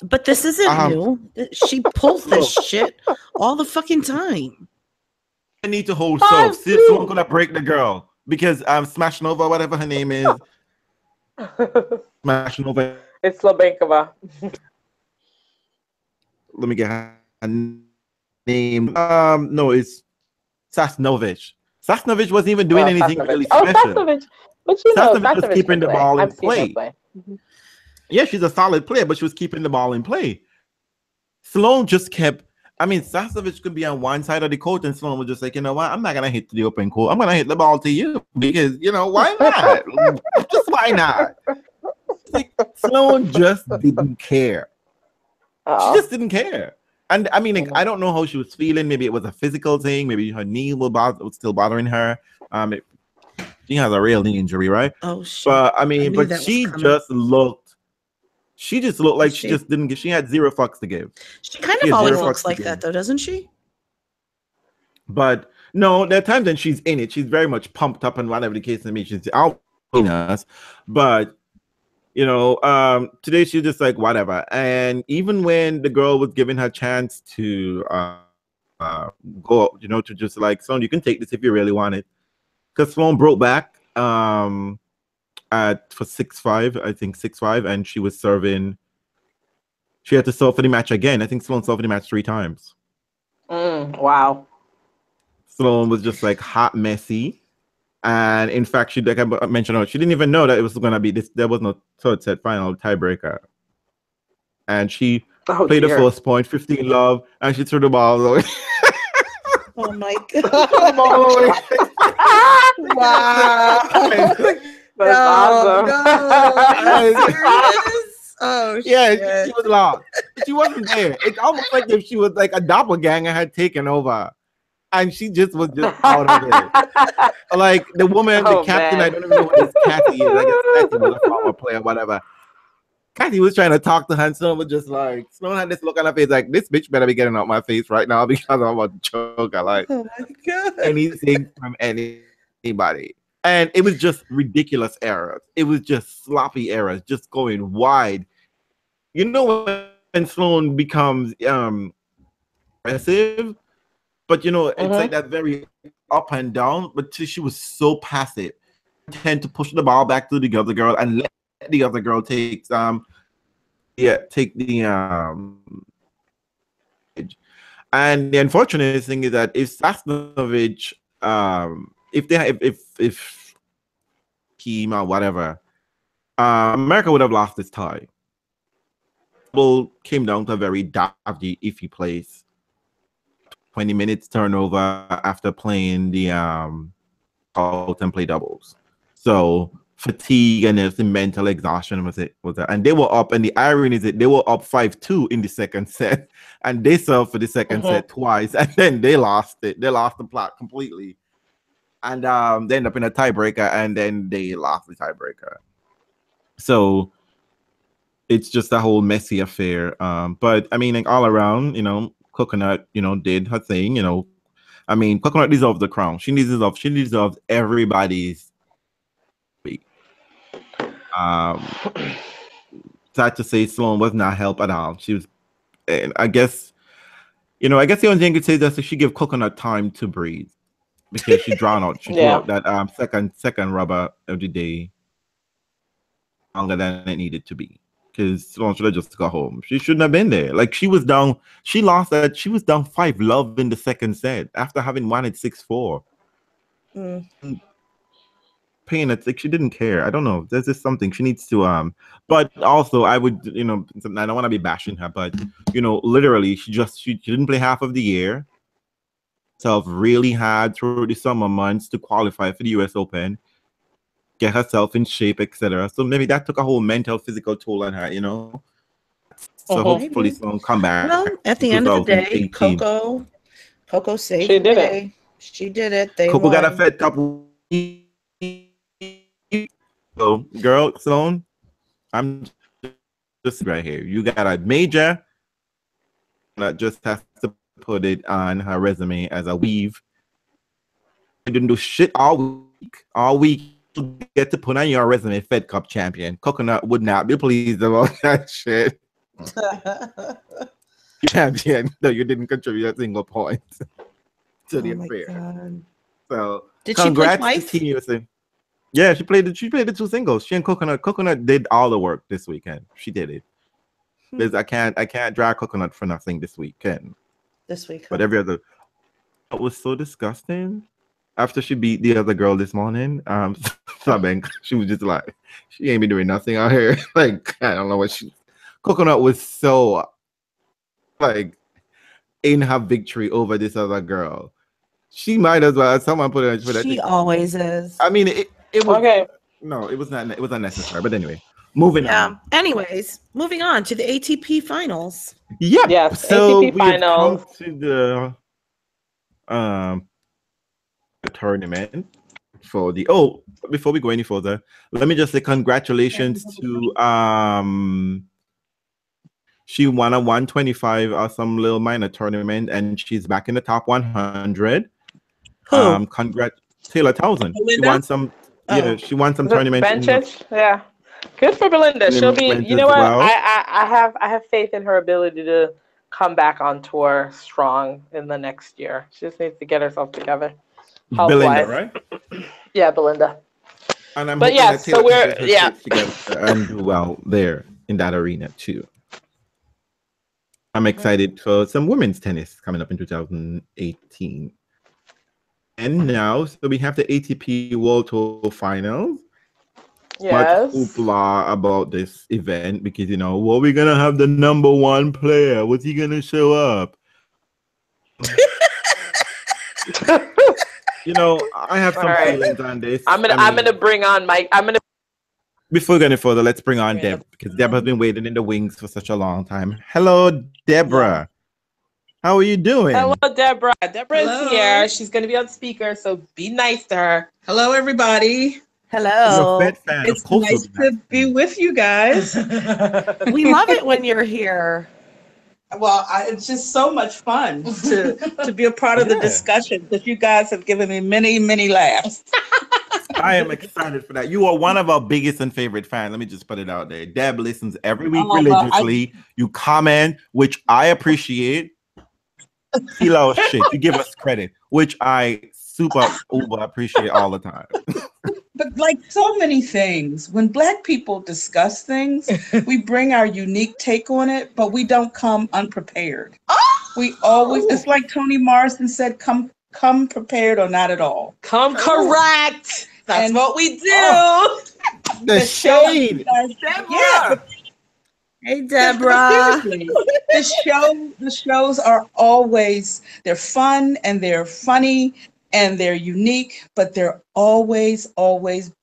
But this isn't new. She pulls this shit all the fucking time. I need to hold serve. See if someone's gonna break the girl because Smash Nova, whatever her name is. Smash Nova. It's Slabenkova. Let me get her name. No, it's Sasnovich. Sasnovich wasn't even doing anything really special. Sasnovich. But Sasnovich was keeping the ball in play. Yeah, she's a solid player, but she was keeping the ball in play. Sloan just kept. I mean, Sasnovich could be on one side of the court, and Sloan was just like, you know what? I'm not gonna hit the open court. I'm gonna hit the ball to you because why not? Just why not? Like, Sloan just didn't care. She just didn't care. And I mean, like, I don't know how she was feeling. Maybe it was a physical thing. Maybe her knee was still bothering her. She has a real knee injury, right? Oh shit! But I mean, but she just looked like she just didn't give. She had zero fucks to give. She kind of always looks like that, though, doesn't she? But no, there are times when she's in it. She's very much pumped up, and whatever the case may be, she's out in us. But you know, today she's just like whatever. And even when the girl was giving her chance to go, you know, to just like, Sloan, you can take this if you really want it, because Sloan broke back for 6-5, I think 6-5, and she was serving. She had to serve for the match again. I think Sloan served for the match 3 times. Wow. Sloan was just like hot, messy. And in fact, she, like I mentioned, she didn't even know that it was going to be this. There was no third set final tiebreaker. And she played the first point, 15 love, and she threw the ball away. Oh my God. Wow. That's awesome. Oh, yeah, shit. she was lost. She wasn't there. It's almost like if she was like a doppelganger had taken over. And she just was just out of it. Like the woman, the captain, man. I don't even know what this Kathy is. I guess Kathy was a former player, whatever. Kathy was trying to talk to her, and Sloan was just like, Sloan had this look on her face like, this bitch better be getting out my face right now because I'm about to choke her. Like, oh my God. Anything from anybody. And it was just ridiculous errors. It was just sloppy errors, just going wide. You know when Sloan becomes aggressive? But you know, it's like that very up and down. But she was so passive, tend to push the ball back to the other girl and let the other girl take the and the unfortunate thing is that if Sasnovich, if team or whatever, America would have lost this tie. Well, came down to a very dodgy, iffy place. 20 minutes turnover after playing the out and play doubles. So fatigue and the mental exhaustion was it. And they were up, and the irony is that they were up 5-2 in the second set, and they served for the second set twice, and then they lost it. They lost the plot completely. And they ended up in a tiebreaker, and then they lost the tiebreaker. So it's just a whole messy affair. But I mean, like, all around, you know, Coconut, you know, did her thing, you know. I mean, Coconut deserves the crown. She deserves everybody's. Sad to say, Sloan was not helped at all. She was, and I guess, you know, the only thing I could say is that she gave Coconut time to breathe because she drowned out. She threw out that second rubber of the day longer than it needed to be. Because Sloan should have just got home. She shouldn't have been there. Like, she was down. She lost that. She was down 5 love in the second set after having won it 6-4. Paying it, like, she didn't care. I don't know. There's just something she needs to. But also, I would, you know, I don't want to be bashing her, but you know, literally, she didn't play half of the year. Herself really hard through the summer months to qualify for the US Open. Get herself in shape, etc. So maybe that took a whole mental, physical toll on her, you know. So hopefully someone come back. Well, at the end of the day, Coco saved the day. She did it. Coco got a Fed Cup. So, girl, Sloan, I'm just right here. You got a major that just has to put it on her resume as a weave. I didn't do shit all week. All week. To get to put on your resume Fed Cup champion. Coconut would not be pleased about that shit. Champion, no, you didn't contribute a single point to the affair. God. So did congrats she play to Team USA. Yeah, she played the 2 singles. She and Coconut did all the work this weekend. She did it. I can't drag Coconut for nothing this weekend. But every other, it was so disgusting. After she beat the other girl this morning, she was just like, she ain't been doing nothing out here. Like, I don't know what Coconut was so, like, in her victory over this other girl. She might as well, someone put it. She always is. I mean, it was, okay. No, it was not, it was unnecessary. But anyway, Moving on. Anyways, moving on to the ATP Finals. Yep. Yes, So ATP we have come Finals. to the tournament for the before we go any further, let me just say congratulations to she won a 125 or some little minor tournament, and she's back in the top 100. Who? Congrats, Taylor Townsend. She Belinda? won some. Yeah, she won some tournaments in Benches, yeah. Good for Belinda. She'll be. tournaments You as know what? well. I have faith in her ability to come back on tour strong in the next year. She just needs to get herself together. Belinda, Health-wise. right? Yeah, Belinda. And I'm But hoping yes, that Taylor so can we're get her shit together and do well there in that arena too. I'm excited for some women's tennis coming up in 2018. And now, so we have the ATP World Tour Finals. Yes. Much hoopla about this event because, you know, well, we're going to have the number one player. What's he going to show up? You know, I have some feelings on this. I'm gonna bring on Mike. Before we go any further, let's bring on Deb, because Deb has been waiting in the wings for such a long time. Hello, Deborah. How are you doing? Hello, Deborah. Deborah's here. She's gonna be on speaker, so be nice to her. Hello, everybody. Hello. You're a Fed fan. It's nice to be with you guys. We love it when you're here. Well, it's just so much fun to be a part of the discussion, because you guys have given me many, many laughs. I am excited for that. You are one of our biggest and favorite fans. Let me just put it out there. Deb listens every week religiously. You comment, which I appreciate. Kilo shit. You give us credit, which I super uber appreciate all the time. But like so many things, when Black people discuss things, we bring our unique take on it, but we don't come unprepared. We always, it's like Toni Morrison said, come prepared or not at all. Come correct. That's what we do. The shade. Yeah. Hey, Deborah. The shows are always, they're fun and they're funny and they're unique, but they're always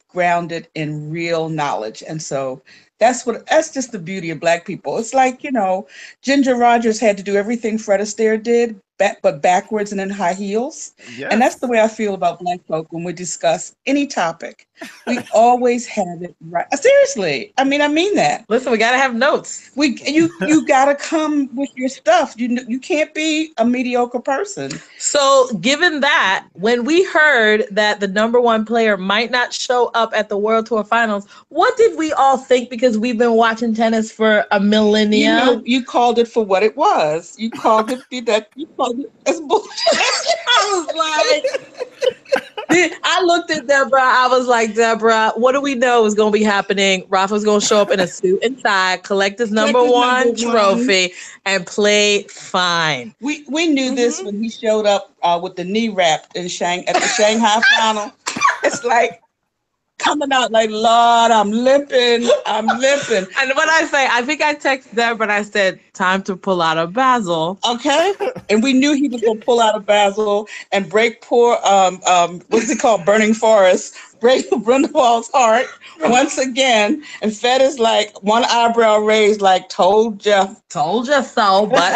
grounded in real knowledge. And so that's just the beauty of Black people. It's like, you know, Ginger Rogers had to do everything Fred Astaire did, but backwards and in high heels. Yes. And that's the way I feel about Black folk when we discuss any topic. We always have it right. Seriously. I mean that. Listen, we got to have notes. You got to come with your stuff. You can't be a mediocre person. So given that, when we heard that the number one player might not show up at the World Tour Finals, what did we all think? Because we've been watching tennis for a millennia. You know, you called it for what it was. You called it as bullshit. I was like, I looked at Deborah. I was like, Deborah, what do we know is going to be happening? Rafa's going to show up in a suit and tie, collect his number one trophy, and play fine. We knew this when he showed up with the knee wrap at the Shanghai final. It's like coming out like, Lord, I'm limping. And what I say, I think I texted Deborah and I said, time to pull out a Basel. Okay. And we knew he was going to pull out a Basel and break poor, what's it called? Burning Forest. Break Brundle's heart once again. And Fed is like one eyebrow raised, like, told you so, but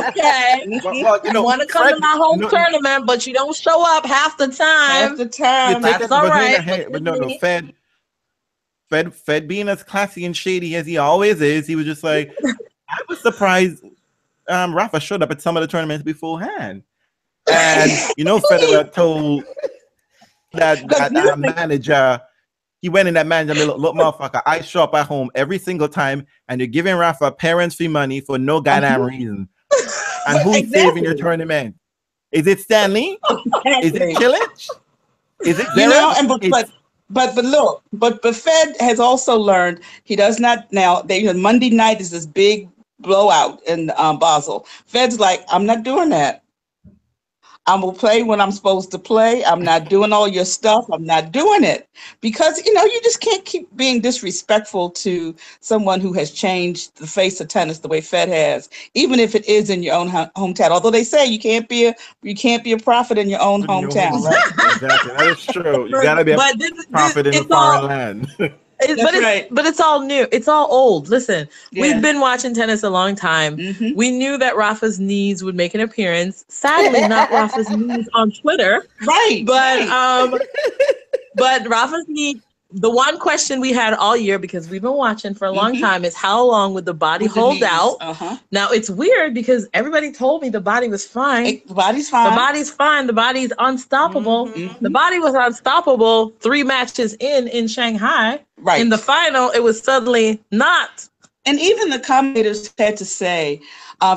okay. Well, you know, I want to come to my home tournament, but you don't show up half the time. That's all right. But no, Fed being as classy and shady as he always is, he was just like, I was surprised Rafa showed up at some of the tournaments beforehand. And, you know, Federer told that manager, he went in that manager, look, motherfucker, I show up at home every single time, and you're giving Rafa parents fee money for no goddamn reason. And who's saving your tournament? Is it Stanley? Is it Chilich? Is it Zverev? But Fed has also learned he does not now. Monday night is this big blowout in Basel. Fed's like, I'm not doing that. I will play when I'm supposed to play. I'm not doing all your stuff. I'm not doing it because, you know, you just can't keep being disrespectful to someone who has changed the face of tennis the way Fed has, even if it is in your own hometown. Although they say you can't be a prophet in your own hometown, right? Exactly, that is true. You gotta be a prophet in a foreign land. But it's all new. It's all old. Listen, Yeah. we've been watching tennis a long time. Mhm. We knew that Rafa's knees would make an appearance. Sadly, not Rafa's knees on Twitter. Right. But Rafa's knee. The one question we had all year, because we've been watching for a long time, is how long would the body hold out? Now, it's weird because everybody told me the body was fine. The body's fine. The body's fine. The body's unstoppable. The body was unstoppable 3 matches in Shanghai. Right. In the final, it was suddenly not. And even the commentators had to say,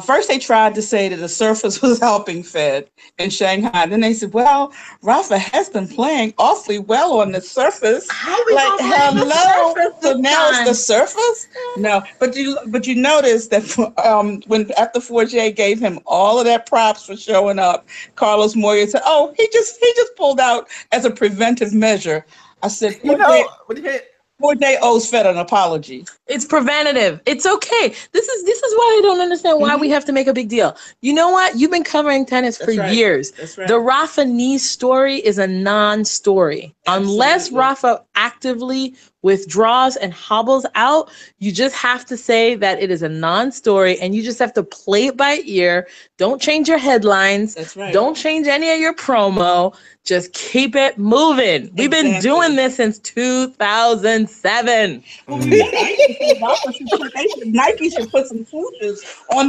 first they tried to say that the surface was helping Fed in Shanghai. Then they said, well, Rafa has been playing awfully well on the surface. How we like, hello, so now time? it's the surface? No, but you notice that when after Forget gave him all of that props for showing up, Carlos Moya said, oh, he just pulled out as a preventive measure. I said, Forget owes Fed an apology. It's preventative. It's okay. This is why I don't understand why we have to make a big deal. You know what? You've been covering tennis for years. That's right. The Rafa knee story is a non-story. Unless Rafa actively withdraws and hobbles out, you just have to say that it is a non-story, and you just have to play it by ear. Don't change your headlines. That's right. Don't change any of your promo. Just keep it moving. We've been doing this since 2007. Nike should put some swooshes on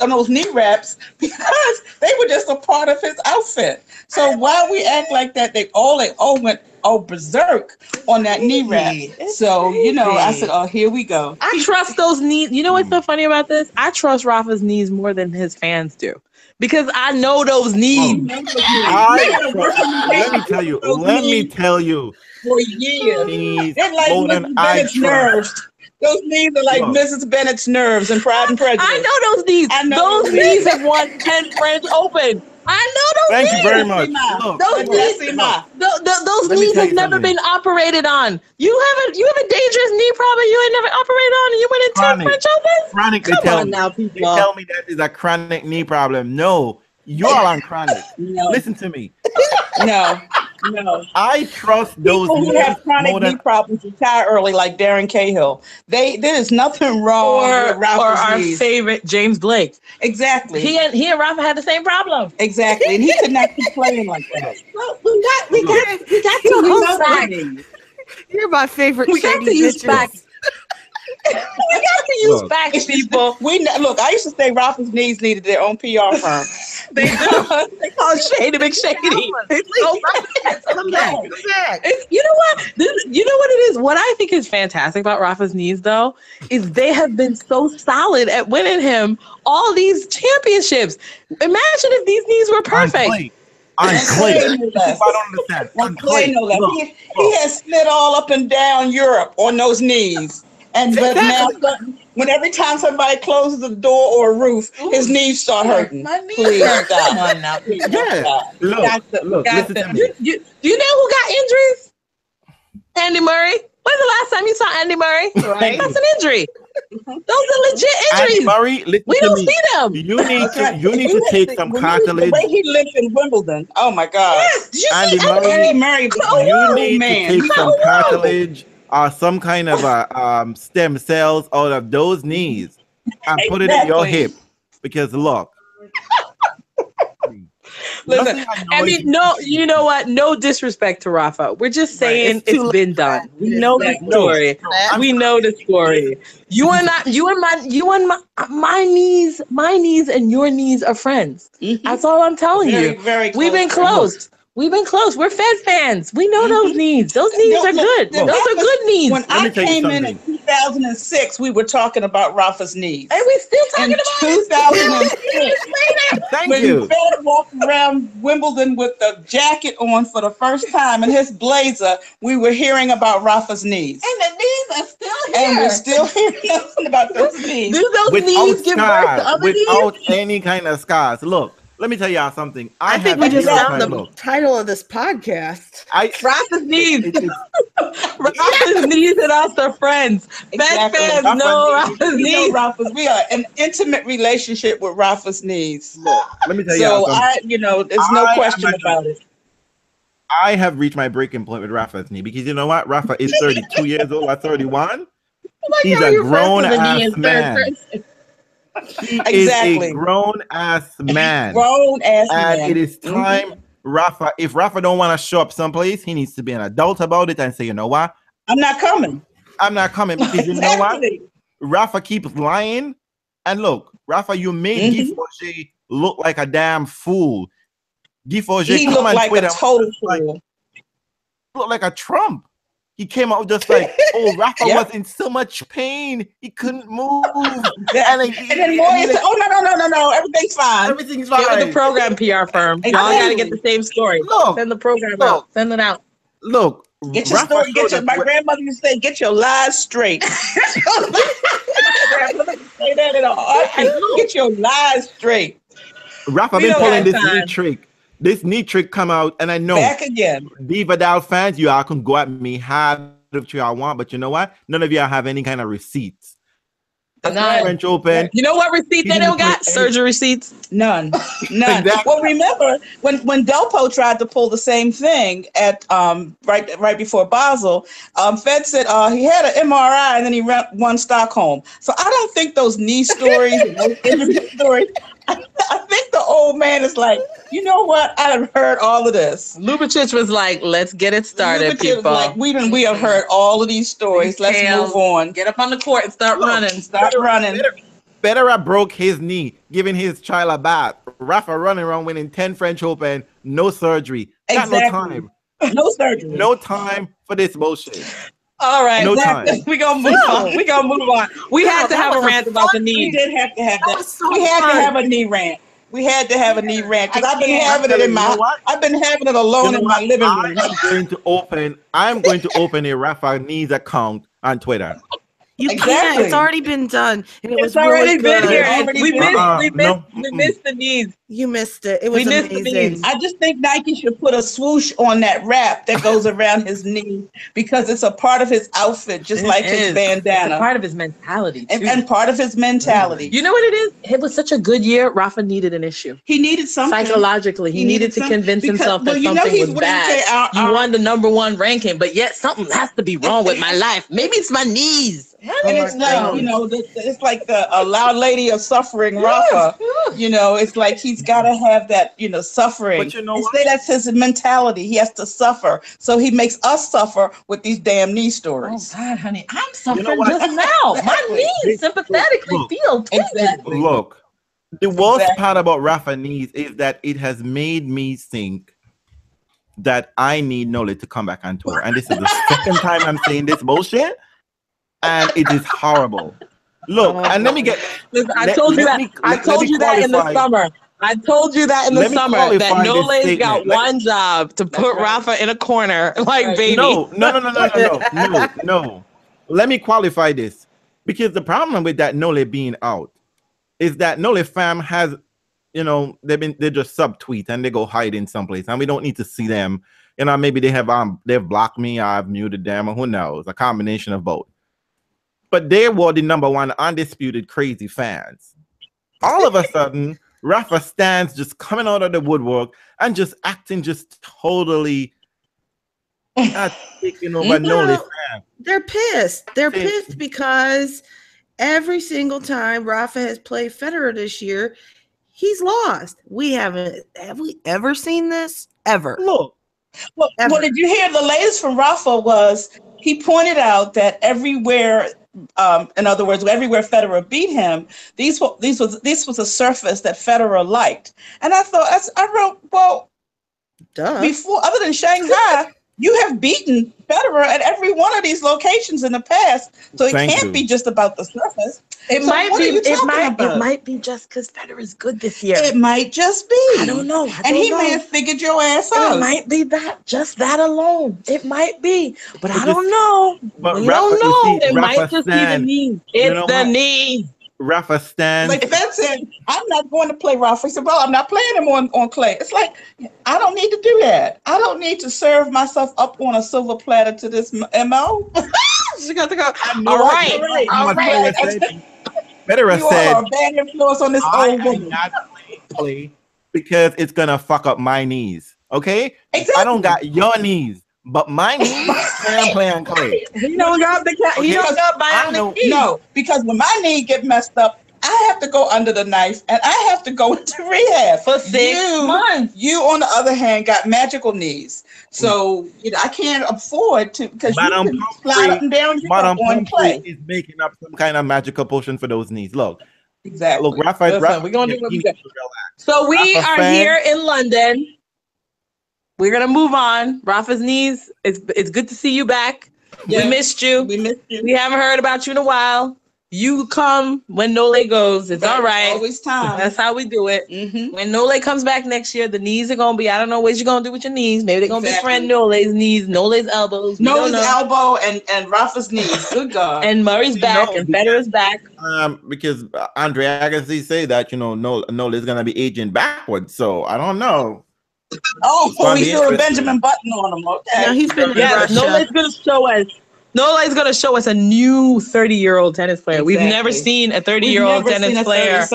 those knee wraps because they were just a part of his outfit. So why we act like that? They all went berserk on that knee wrap. So I said, oh, here we go. I trust those knees. You know what's so funny about this? I trust Rafa's knees more than his fans do. Because I know those knees. Let me tell you. For years. They're like Mrs. Bennett's nerves. Those knees are like Mrs. Bennett's nerves in Pride and Prejudice. I know those knees. Those knees have won 10 French Open. I know those knees. Thank you very much. Those knees have never been operated on. You have a dangerous knee problem you ain't never operated on, and you went in 10 French Opens? Chronic, they tell me that is a chronic knee problem. No, you're on chronic. No. Listen to me. No. I trust those people who have chronic knee problems retire early, like Darren Cahill. There is nothing wrong with Rafa's or our knees. favorite James Blake. Exactly. He and Rafa had the same problem. Exactly, and he could not keep playing like that. Well, we got to use back. You're my favorite. We got to use back. We got to use back, people. Look. I used to say Rafa's knees needed their own PR firm. They do. They call it Shady McShady. You know what? You know what it is? What I think is fantastic about Rafa's knees, though, is they have been so solid at winning him all these championships. Imagine if these knees were perfect. On clay. I don't understand. On clay. He has slid all up and down Europe on those knees. But now, when every time somebody closes a door or a roof, his knees start hurting. My knees hurt. Come on now. Look, listen to me. Do you know who got injuries? Andy Murray. When's the last time you saw Andy Murray? Right. That's an injury. Those are legit injuries. Andy Murray, we don't see them. You need to take some cartilage. The way he lived in Wimbledon. Oh my God. Yes. Did you Andy see Murray? You need to take some cartilage or some kind of stem cells out of those knees and put it in your hip. Because look. Listen, I mean, no, you know what? No disrespect to Rafa. We're just saying it's been done. We know the story. We know the story. My knees and your knees are friends. That's all I'm telling you. Very close. We've been close. We're Fed fans. We know those knees. Those knees are good. Those are good knees. When I came in 2006, we were talking about Rafa's knees. And we still talking about 2006. Thank when you. Fed walked around Wimbledon with the jacket on for the first time and his blazer, we were hearing about Rafa's knees. And the knees are still here. And we're still hearing nothing about those knees. Do those knees give birth to other knees? Without any kind of scars. Look. Let me tell y'all something. I think we just found the title of this podcast. Rafa's knees. Rafa's knees and us are friends. Fed fans know Rafa's knees. We are an intimate relationship with Rafa's knees. Look, let me tell y'all something. There's no question about it. I have reached my breaking point with Rafa's knee because you know what? Rafa is 32 years old or 31. He's a grown ass man. He is a grown ass man. Grown ass man. And it is time, Rafa. If Rafa don't want to show up someplace, he needs to be an adult about it and say, you know what? I'm not coming. I'm not coming because you know what? Rafa keeps lying. And look, Rafa, you made Guy Forget look like a damn fool. Guy Forget looked like a total fool. Looked like a Trump. He came out just like, oh, Rafa was in so much pain. He couldn't move. and then Moya said, oh, no. Everything's fine. Everything's fine. Get with the program PR firm. Y'all got to get the same story. Look, send the program out. Send it out. Look. Get your story. My grandmother used to say, get your lies straight. Say that in a heartbeat. Get your lies straight. Rafa been pulling this knee trick. This knee trick come out, and I know back again. Divadal fans, you all can go at me hard if you all want, but you know what? None of y'all have any kind of receipts. French Open. You know what receipt they don't got? Surgery receipts? None. Exactly. Well, remember when Delpo tried to pull the same thing at right before Basel, Fed said he had an MRI and then he won Stockholm. So I don't think those knee stories and those interview stories. I think the old man is like, you know what? I've heard all of this. Lubitsch was like, let's get it started, people. Like, we have heard all of these stories. Let's move on. Get up on the court and start running. Federer broke his knee, giving his child a bath. Rafa running around winning 10 French Open, no surgery. Exactly. Got no time. No surgery. No time for this bullshit. All right, no time. We're gonna move on. We had to have a rant about the knee. We did have to have that. We had to have a knee rant. We had to have a knee rant because I've been having it I've been having it alone in my living room. I'm going to open a Rafa Knees account on Twitter. You can't. It's already been done. And it was already really been good. here. We missed the knees. You missed it. It was amazing. I just think Nike should put a swoosh on that wrap that goes around his knee because it's a part of his outfit, just like his bandana. It's a part of his mentality, too. And part of his mentality. You know what it is? It was such a good year. Rafa needed an issue. He needed something. Psychologically, he needed to convince himself that something was bad. You won the #1 ranking, but yet something has to be wrong with my life. Maybe it's my knees. And it's like, it's like a loud lady of suffering, Rafa. It's like he's got to have that, suffering. But you know what? That's his mentality. He has to suffer. So he makes us suffer with these damn knee stories. Oh, God, honey. I'm suffering just now. My knees sympathetically feel exactly. Look, the worst part about Rafa knees is that it has made me think that I need Nole to come back on tour. And this is the second time I'm saying this bullshit. And it is horrible. Look, and let me get. Listen, I told you that in the summer. I told you that in the summer that Nole's got one job to put Rafa in a corner, like baby. No. Let me qualify this because the problem with that Nole being out is that Nole fam has, they just subtweet and they go hide in someplace, and we don't need to see them. Maybe they've blocked me, I've muted them, or who knows, a combination of both. But they were the #1 undisputed crazy fans. All of a sudden, Rafa stands just coming out of the woodwork and just acting just totally not taking over Nole fans. They're pissed. They're pissed because every single time Rafa has played Federer this year, he's lost. Have we ever seen this? Ever. Look. Well, did you hear the latest from Rafa was he pointed out that everywhere, in other words, everywhere Federer beat him, this was a surface that Federer liked. And I wrote, well, before, other than Shanghai, you have beaten Federer at every one of these locations in the past, so it can't be just about the surface. It might be just because Federer is good this year. It might just be. I don't know. He may have figured your ass out. It might be just that alone. It might be, but I don't know. But we don't know. It might just be the knees. It's the knees. Rafa stands. Like Ben said, I'm not going to play Rafa. He said, well, I'm not playing him on clay. It's like, I don't need to do that. I don't need to serve myself up on a silver platter to this MO. She got to go. All right. Federer said, a bad influence on this old woman. Not play because it's going to fuck up my knees. Okay? Exactly. I don't got your knees, but my knees can play on clay. He don't got the cat. He don't got bionic knees. No, because when my knee get messed up, I have to go under the knife and I have to go into rehab For 6 months. You, on the other hand, got magical knees. So I can't afford to, because you can slide up and down on clay. Is making up some kind of magical potion for those knees. Look. Exactly. Look, Rafael, we're going to do what we got. So we are here in London. We're going to move on. Rafa's knees, it's good to see you back. Yeah. We missed you. We haven't heard about you in a while. You come when Nole goes. It's all right. Always time. That's how we do it. When Nole comes back next year, the knees are going to be, I don't know what you're going to do with your knees. Maybe they're going to be friend Nole's knees, Nole's elbows. Nole's elbow and Rafa's knees. Good God. And Murray's back and Federer's back. Because Andre Agassi say that, Nole is going to be aging backwards. So I don't know. Oh, he's still a Benjamin Button on him. Okay. No, he's been in Russia. Nole's going to show us. Nola's going to show us a new 30-year-old tennis player. Exactly. We've never seen a 30-year-old tennis player.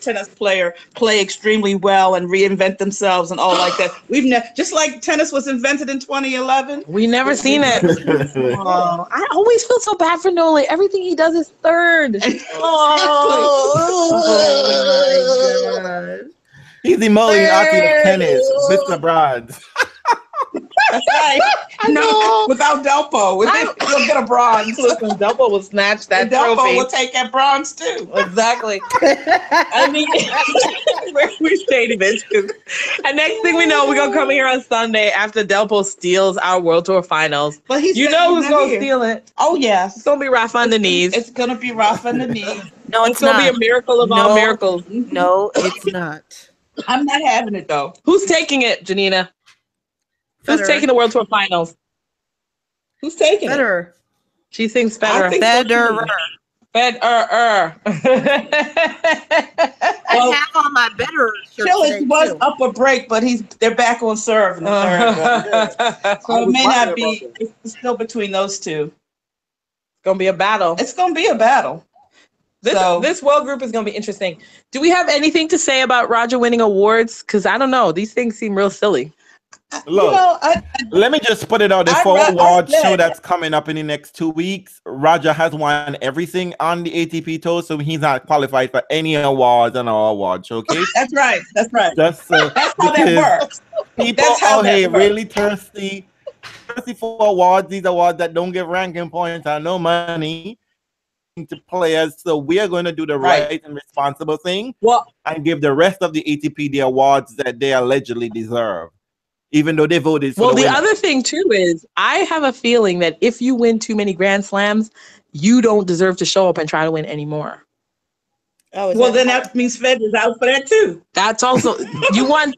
Tennis player play extremely well and reinvent themselves and all like that. We've never, just like tennis was invented in 2011. We never seen it. Oh, I always feel so bad for Nola. Everything he does is third. Oh my God. He's the Moliaki of tennis, Mr. Bronze. That's right. No, without Delpo, we'll get a bronze. Listen, Delpo will snatch that Delpo trophy. will take that bronze too. Exactly. I mean, we stayed this. And next thing we know, we're gonna come here on Sunday after Delpo steals our World Tour Finals. But who's gonna steal it? Oh yes, it's gonna be Rafa on the knees. It's gonna be Rafa on the knees. No, it's gonna be a miracle of all miracles. No, it's not. I'm not having it though. Who's taking it, Janina? Who's taking the World Tour Finals? Who's taking Federer. it? She thinks Federer. Federer. Federer. I have on my better shirt. Chilis was up a break, but they're back on serve in the third. So it may not be. It's still between those two. It's gonna be a battle. It's gonna be a battle. This world group is gonna be interesting. Do we have anything to say about Roger winning awards? Because I don't know. These things seem real silly. Look, let me just put it out there for awards show that's coming up in the next 2 weeks. Roger has won everything on the ATP tour, so he's not qualified for any awards on our award show. Okay, that's right. That's right. Just that's how that works. People out here really thirsty for awards. These awards that don't give ranking points and no money to players. So we are going to do the right and responsible thing, and give the rest of the ATP the awards that they allegedly deserve. Even though they voted for the other thing too is I have a feeling that if you win too many Grand Slams, you don't deserve to show up and try to win anymore. Oh, well, then that means Federer's out for that too. That's also you won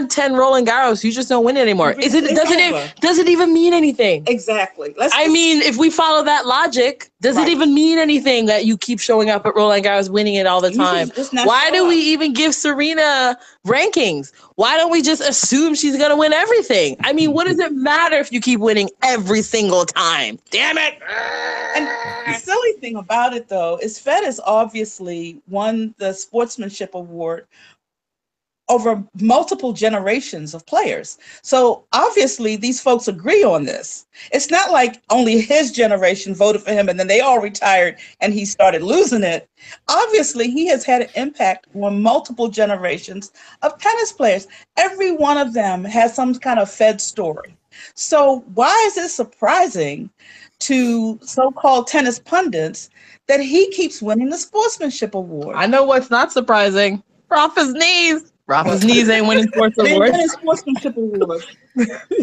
10 Roland Garros. You just don't win anymore. Does it even mean anything? Exactly. I mean, if we follow that logic, does it even mean anything that you keep showing up at Roland Garros, winning it all the time? Why do we even give Serena rankings? Why don't we just assume she's gonna win everything? I mean, what does it matter if you keep winning every single time? Damn it! And the silly thing about it, though, is Federer's obviously won the sportsmanship award over multiple generations of players. So obviously these folks agree on this. It's not like only his generation voted for him and then they all retired and he started losing it. Obviously he has had an impact on multiple generations of tennis players. Every one of them has some kind of Fed story. So why is it surprising to so-called tennis pundits that he keeps winning the sportsmanship award? I know what's not surprising. Rafa's knees. Rafa's knees ain't winning sports awards. They're winning sportsmanship awards.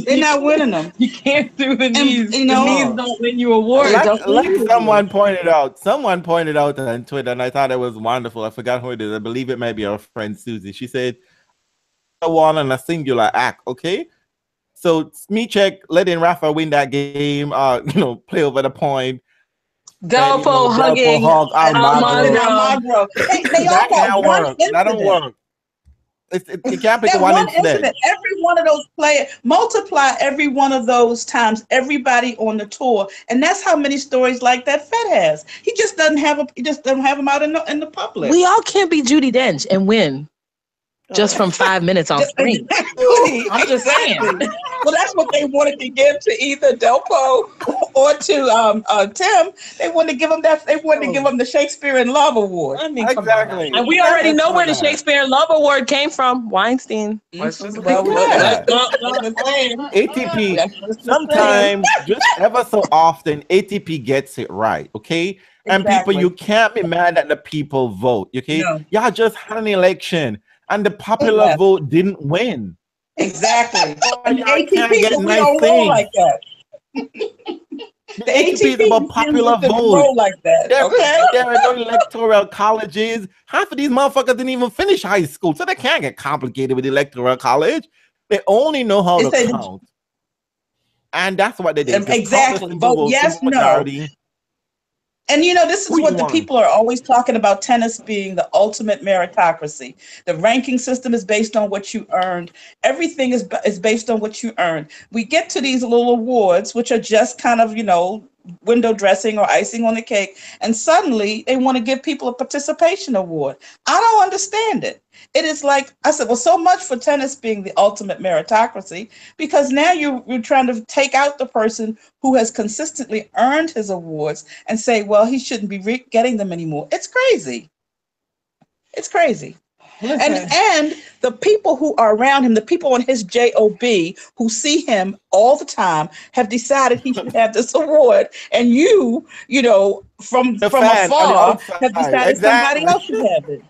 They're not winning them. You can't do the knees. The knees don't win you awards. Like someone pointed out on Twitter, and I thought it was wonderful. I forgot who it is. I believe it might be our friend Susie. She said, "A one and a singular act." Okay, so me check letting Rafa win that game. Play over the point. Delpo hugging Almagro. That don't work. You can't pick one incident. Every one of those players, multiply every one of those times everybody on the tour, and that's how many stories like that Fed has. He just doesn't have them out in the public. We all can't be Judi Dench and win. just from 5 minutes on screen. I'm just saying. Well, that's what they wanted to give to either Delpo or to Tim. They wanted to give them that. They wanted to give them the Shakespeare in Love Award. I mean, Exactly. and we already know where the Shakespeare in Love Award came from. Weinstein. ATP, sometimes, just ever so often, ATP gets it right, okay? And people, you can't be mad that the people vote, okay? No. Y'all just had an election, and the popular vote didn't win. Exactly. And ATP don't roll like that. The ATP is about popular vote. Like that. There are no electoral colleges. Half of these motherfuckers didn't even finish high school, so they can't get complicated with electoral college. They only know how to count. And that's what they did. Exactly. Vote yes, no. And this is what the people are always talking about, tennis being the ultimate meritocracy. The ranking system is based on what you earned. Everything is based on what you earned. We get to these little awards, which are just kind of, window dressing or icing on the cake. And suddenly they want to give people a participation award. I don't understand it. It is like, I said, well, so much for tennis being the ultimate meritocracy, because now you're trying to take out the person who has consistently earned his awards and say, well, he shouldn't be getting them anymore. It's crazy. It's crazy. And the people who are around him, the people on his job who see him all the time, have decided he should have this award. And from afar, have decided somebody else should have it.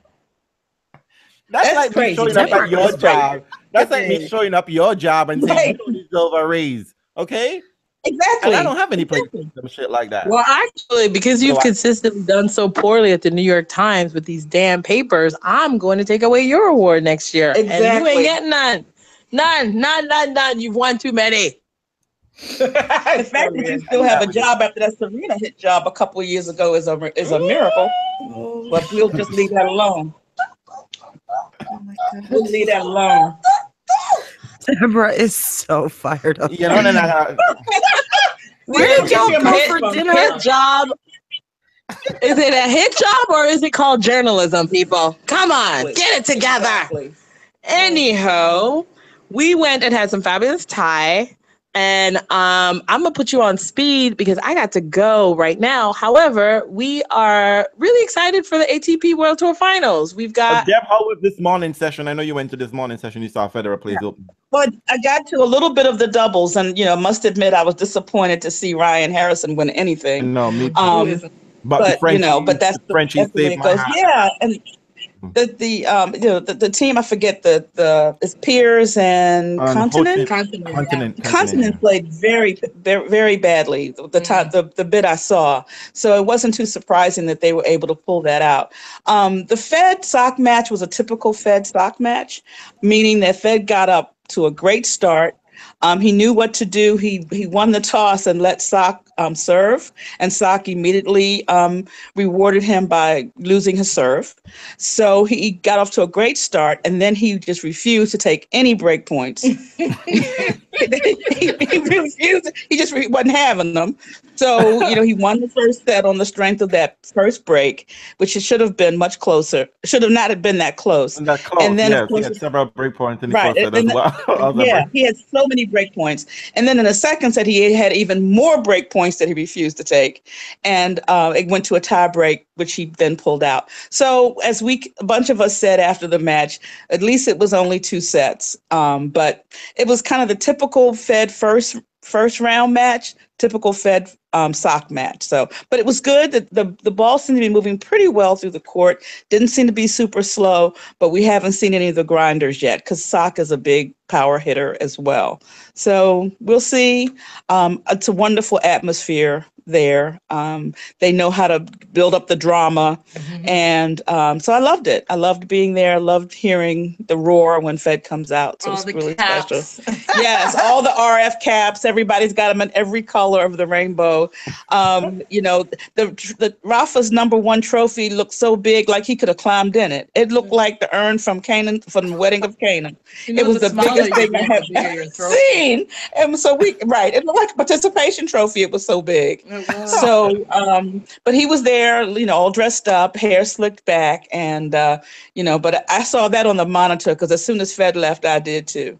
That's like me showing up at your job. That's like me showing up your job and saying you don't deserve a raise. Okay? Exactly. And I don't have any place for some shit like that. Well, actually, because you've consistently done so poorly at the New York Times with these damn papers, I'm going to take away your award next year. Exactly. And you ain't getting none. None. You've won too many. The fact that you still have a job after that Serena hit job a couple of years ago is a miracle. But we'll just leave that alone. Oh my God. We'll leave that alone. Deborah is so fired up. Where did y'all go for dinner? Hit job? Is it a hit job or is it called journalism, people? Come on, get it together. Exactly. Anyhow, we went and had some fabulous Thai. And I'm going to put you on speed because I got to go right now. However, we are really excited for the ATP World Tour Finals. We've got... Deb, how was this morning session? I know you went to this morning session. You saw Federer plays open. But I got to a little bit of the doubles and, must admit I was disappointed to see Ryan Harrison win anything. No, me too. But that's the way it goes. Yeah, and... The team, I forget it's Piers and Continent. Continent played very, very, very badly the bit I saw. So it wasn't too surprising that they were able to pull that out. The Fed sock match was a typical Fed sock match, meaning that Fed got up to a great start. He knew what to do. He won the toss and let Sock serve, and Sock immediately rewarded him by losing his serve. So he got off to a great start, and then he just refused to take any break points. he refused. He just wasn't having them. So he won the first set on the strength of that first break, which it should have been much closer. Should have not have been that close. And then of course, he had several break points in the first set as well. He had so many break points. And then in the second set, he had even more break points that he refused to take. And it went to a tie break, which he then pulled out. So as a bunch of us said after the match, at least it was only 2 sets. But it was kind of the typical Fed first round match, typical Fed sock match. So, but it was good. The ball seemed to be moving pretty well through the court. Didn't seem to be super slow, but we haven't seen any of the grinders yet because Sock is a big power hitter as well. So we'll see. It's a wonderful atmosphere there. They know how to build up the drama. And so I loved it. I loved being there. I loved hearing the roar when Fed comes out. So it's really special. Yes, all the RF caps. Everybody's got them in every color of the rainbow. The Rafa's #1 trophy looked so big, like he could have climbed in it. It looked like the urn from Canaan, from the wedding of Canaan. It was the biggest biggest thing I have seen. And so it looked like a participation trophy. It was so big. So, but he was there, all dressed up, hair slicked back, and but I saw that on the monitor because as soon as Fed left, I did too.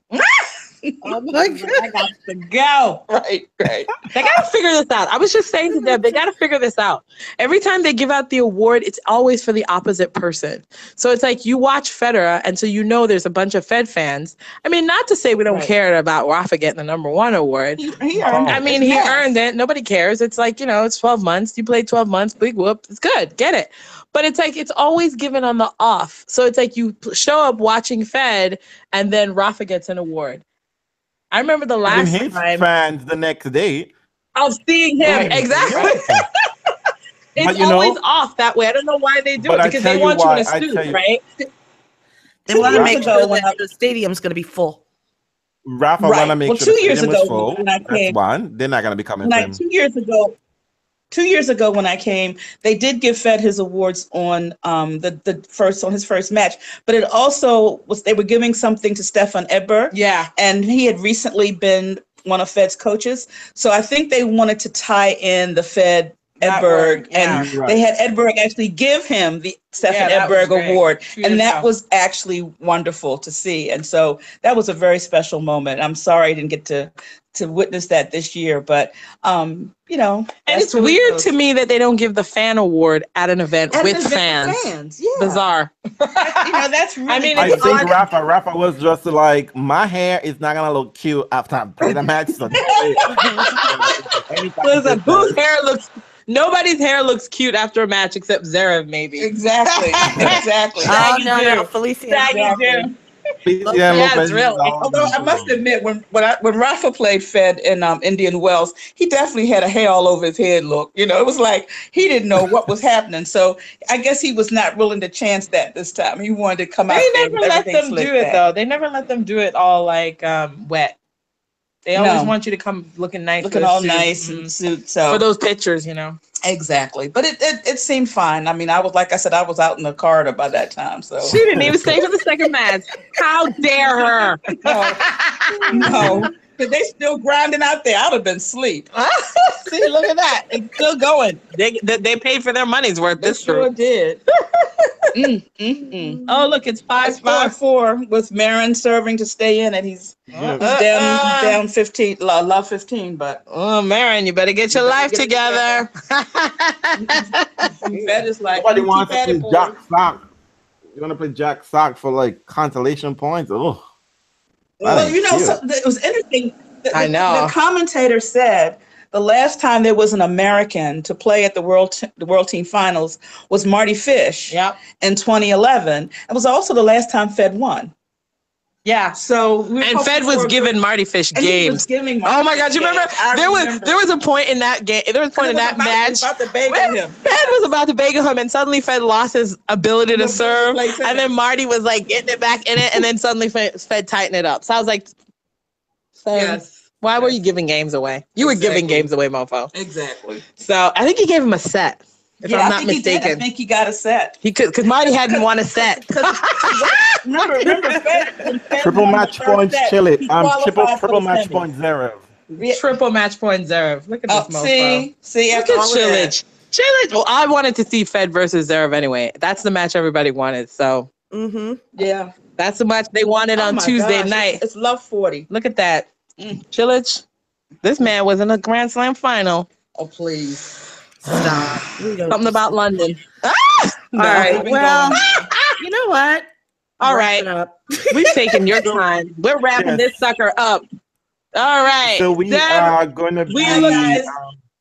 Oh my God. I got to go. Right. They got to figure this out. I was just saying to Deb, they got to figure this out. Every time they give out the award, it's always for the opposite person. So it's like you watch Federer, and so there's a bunch of Fed fans. I mean, not to say we don't care about Rafa getting the #1 award. He earned it. I mean, he earned it. Nobody cares. It's like, it's 12 months. You played 12 months. Big whoop. It's good. Get it. But it's like it's always given on the off. So it's like you show up watching Fed, and then Rafa gets an award. I remember the last time fans the next day of seeing him. Right. Exactly. It's always off that way. I don't know why they do it because they want you in a suit, right? They want to make sure that the stadium's going to be full. Rafa want to make sure 2 years ago full. When I came, that's one. They're not going to be coming. 2 years ago when I came, they did give Fed his awards on his first match, but it also was they were giving something to Stefan Edberg. Yeah, and he had recently been one of Fed's coaches, so I think they wanted to tie in the Fed Edberg, and they had Edberg actually give him the Stefan Edberg Award, and that was actually wonderful to see, and so that was a very special moment. I'm sorry I didn't get to witness that this year, but and it's weird to me that they don't give the fan award at an event with fans. Yeah. Bizarre. That's really. I mean, I think Rafa was just like, my hair is not gonna look cute after I play the match. So listen, whose hair looks? Nobody's hair looks cute after a match except Zverev, maybe. Exactly. Oh no, Felicia. It's real. Although I must admit, when Rafa played Fed in Indian Wells, he definitely had a hair all over his head look. It was like he didn't know what was happening. So I guess he was not willing to chance that this time. He wanted to come out. They never let them do it though. They never let them do it all like wet. They always want you to come looking nice, looking all nice in suit. So for those pictures, Exactly, but it seeed fine. I mean, I was out in the corridor by that time. So she didn't even stay for the second match. How dare her? No. But they still grinding out there. I'd have been asleep. See, look at that. It's still going. They paid for their money's worth. They sure did. Oh, look, it's 5-4 with Marin serving to stay in, and he's down 15, love 15. But Marin, you better get your life together. That is like nobody wants to play Jack Sock. You want to play Jack Sock for like consolation points? Oh. Well, it was interesting. I know. The commentator said the last time there was an American to play at the World Team Finals was Marty Fish in 2011. It was also the last time Fed won. Yeah. So Fed was giving Marty Fish games. Oh my God! You remember there was a point in that game. There was a point in that match where Fed was about to bagel him, and suddenly Fed lost his ability to serve, and then Marty was like getting it back in it, and then suddenly Fed tightened it up. So I was like, why were you giving games away? You were giving games away, mofo. Exactly. So I think he gave him a set. If I'm not mistaken. I think he got a set. He could, because Marty hadn't won a set. remember triple match points, Chile. Triple match point Zverev. Triple match point Zverev. Look at this mofo. See, look at Chilich. Well, I wanted to see Fed versus Zverev anyway. That's the match everybody wanted. So yeah, that's the match they wanted on Tuesday night. It's love 40. Look at that, Chilich. This man was in a Grand Slam final. Oh please. Stop. Something about London. All right. Well, you know what? All right. We've taken your time. We're wrapping this sucker up. All right. So we are going to be.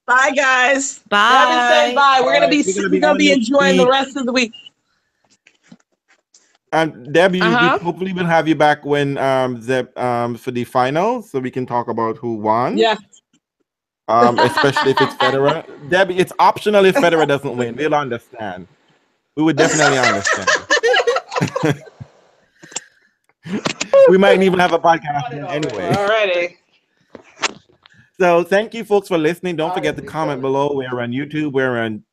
Bye, guys. Bye. Bye. We're gonna be enjoying the rest of the week. Debbie, we hopefully will have you back when for the finals, so we can talk about who won. Yeah. Especially if it's Federer. Debbie, it's optional if Federer doesn't win. We'll understand. We would definitely understand. We might even have a podcast anyway. Alrighty. So thank you folks for listening. Don't forget to comment below. We're on YouTube, we're on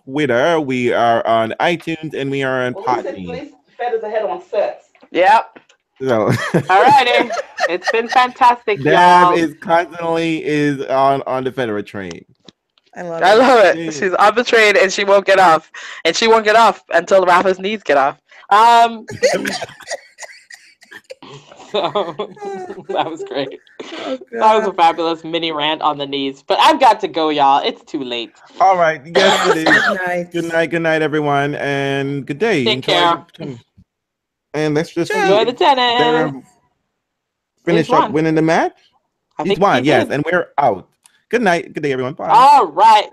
Twitter, we are on iTunes, and we are on Podbean. Fed is ahead on sets. Yep. So All righty. It's been fantastic, Deb y'all. is constantly on the Federer train. I love I it. love it. She's on the train and she won't get off. And she won't get off until Rafa's knees get off. So that was great. Oh, That was a fabulous mini rant on the knees. But I've got to go, y'all. It's too late. All right. Yes, it is. Good night. Good night. Good night, everyone, and good day. Take care. And let's just Enjoy the tennis. finish up winning the match. I He's think won. he Yes, did. and we're out. Good night. Good day, everyone. Bye. All right.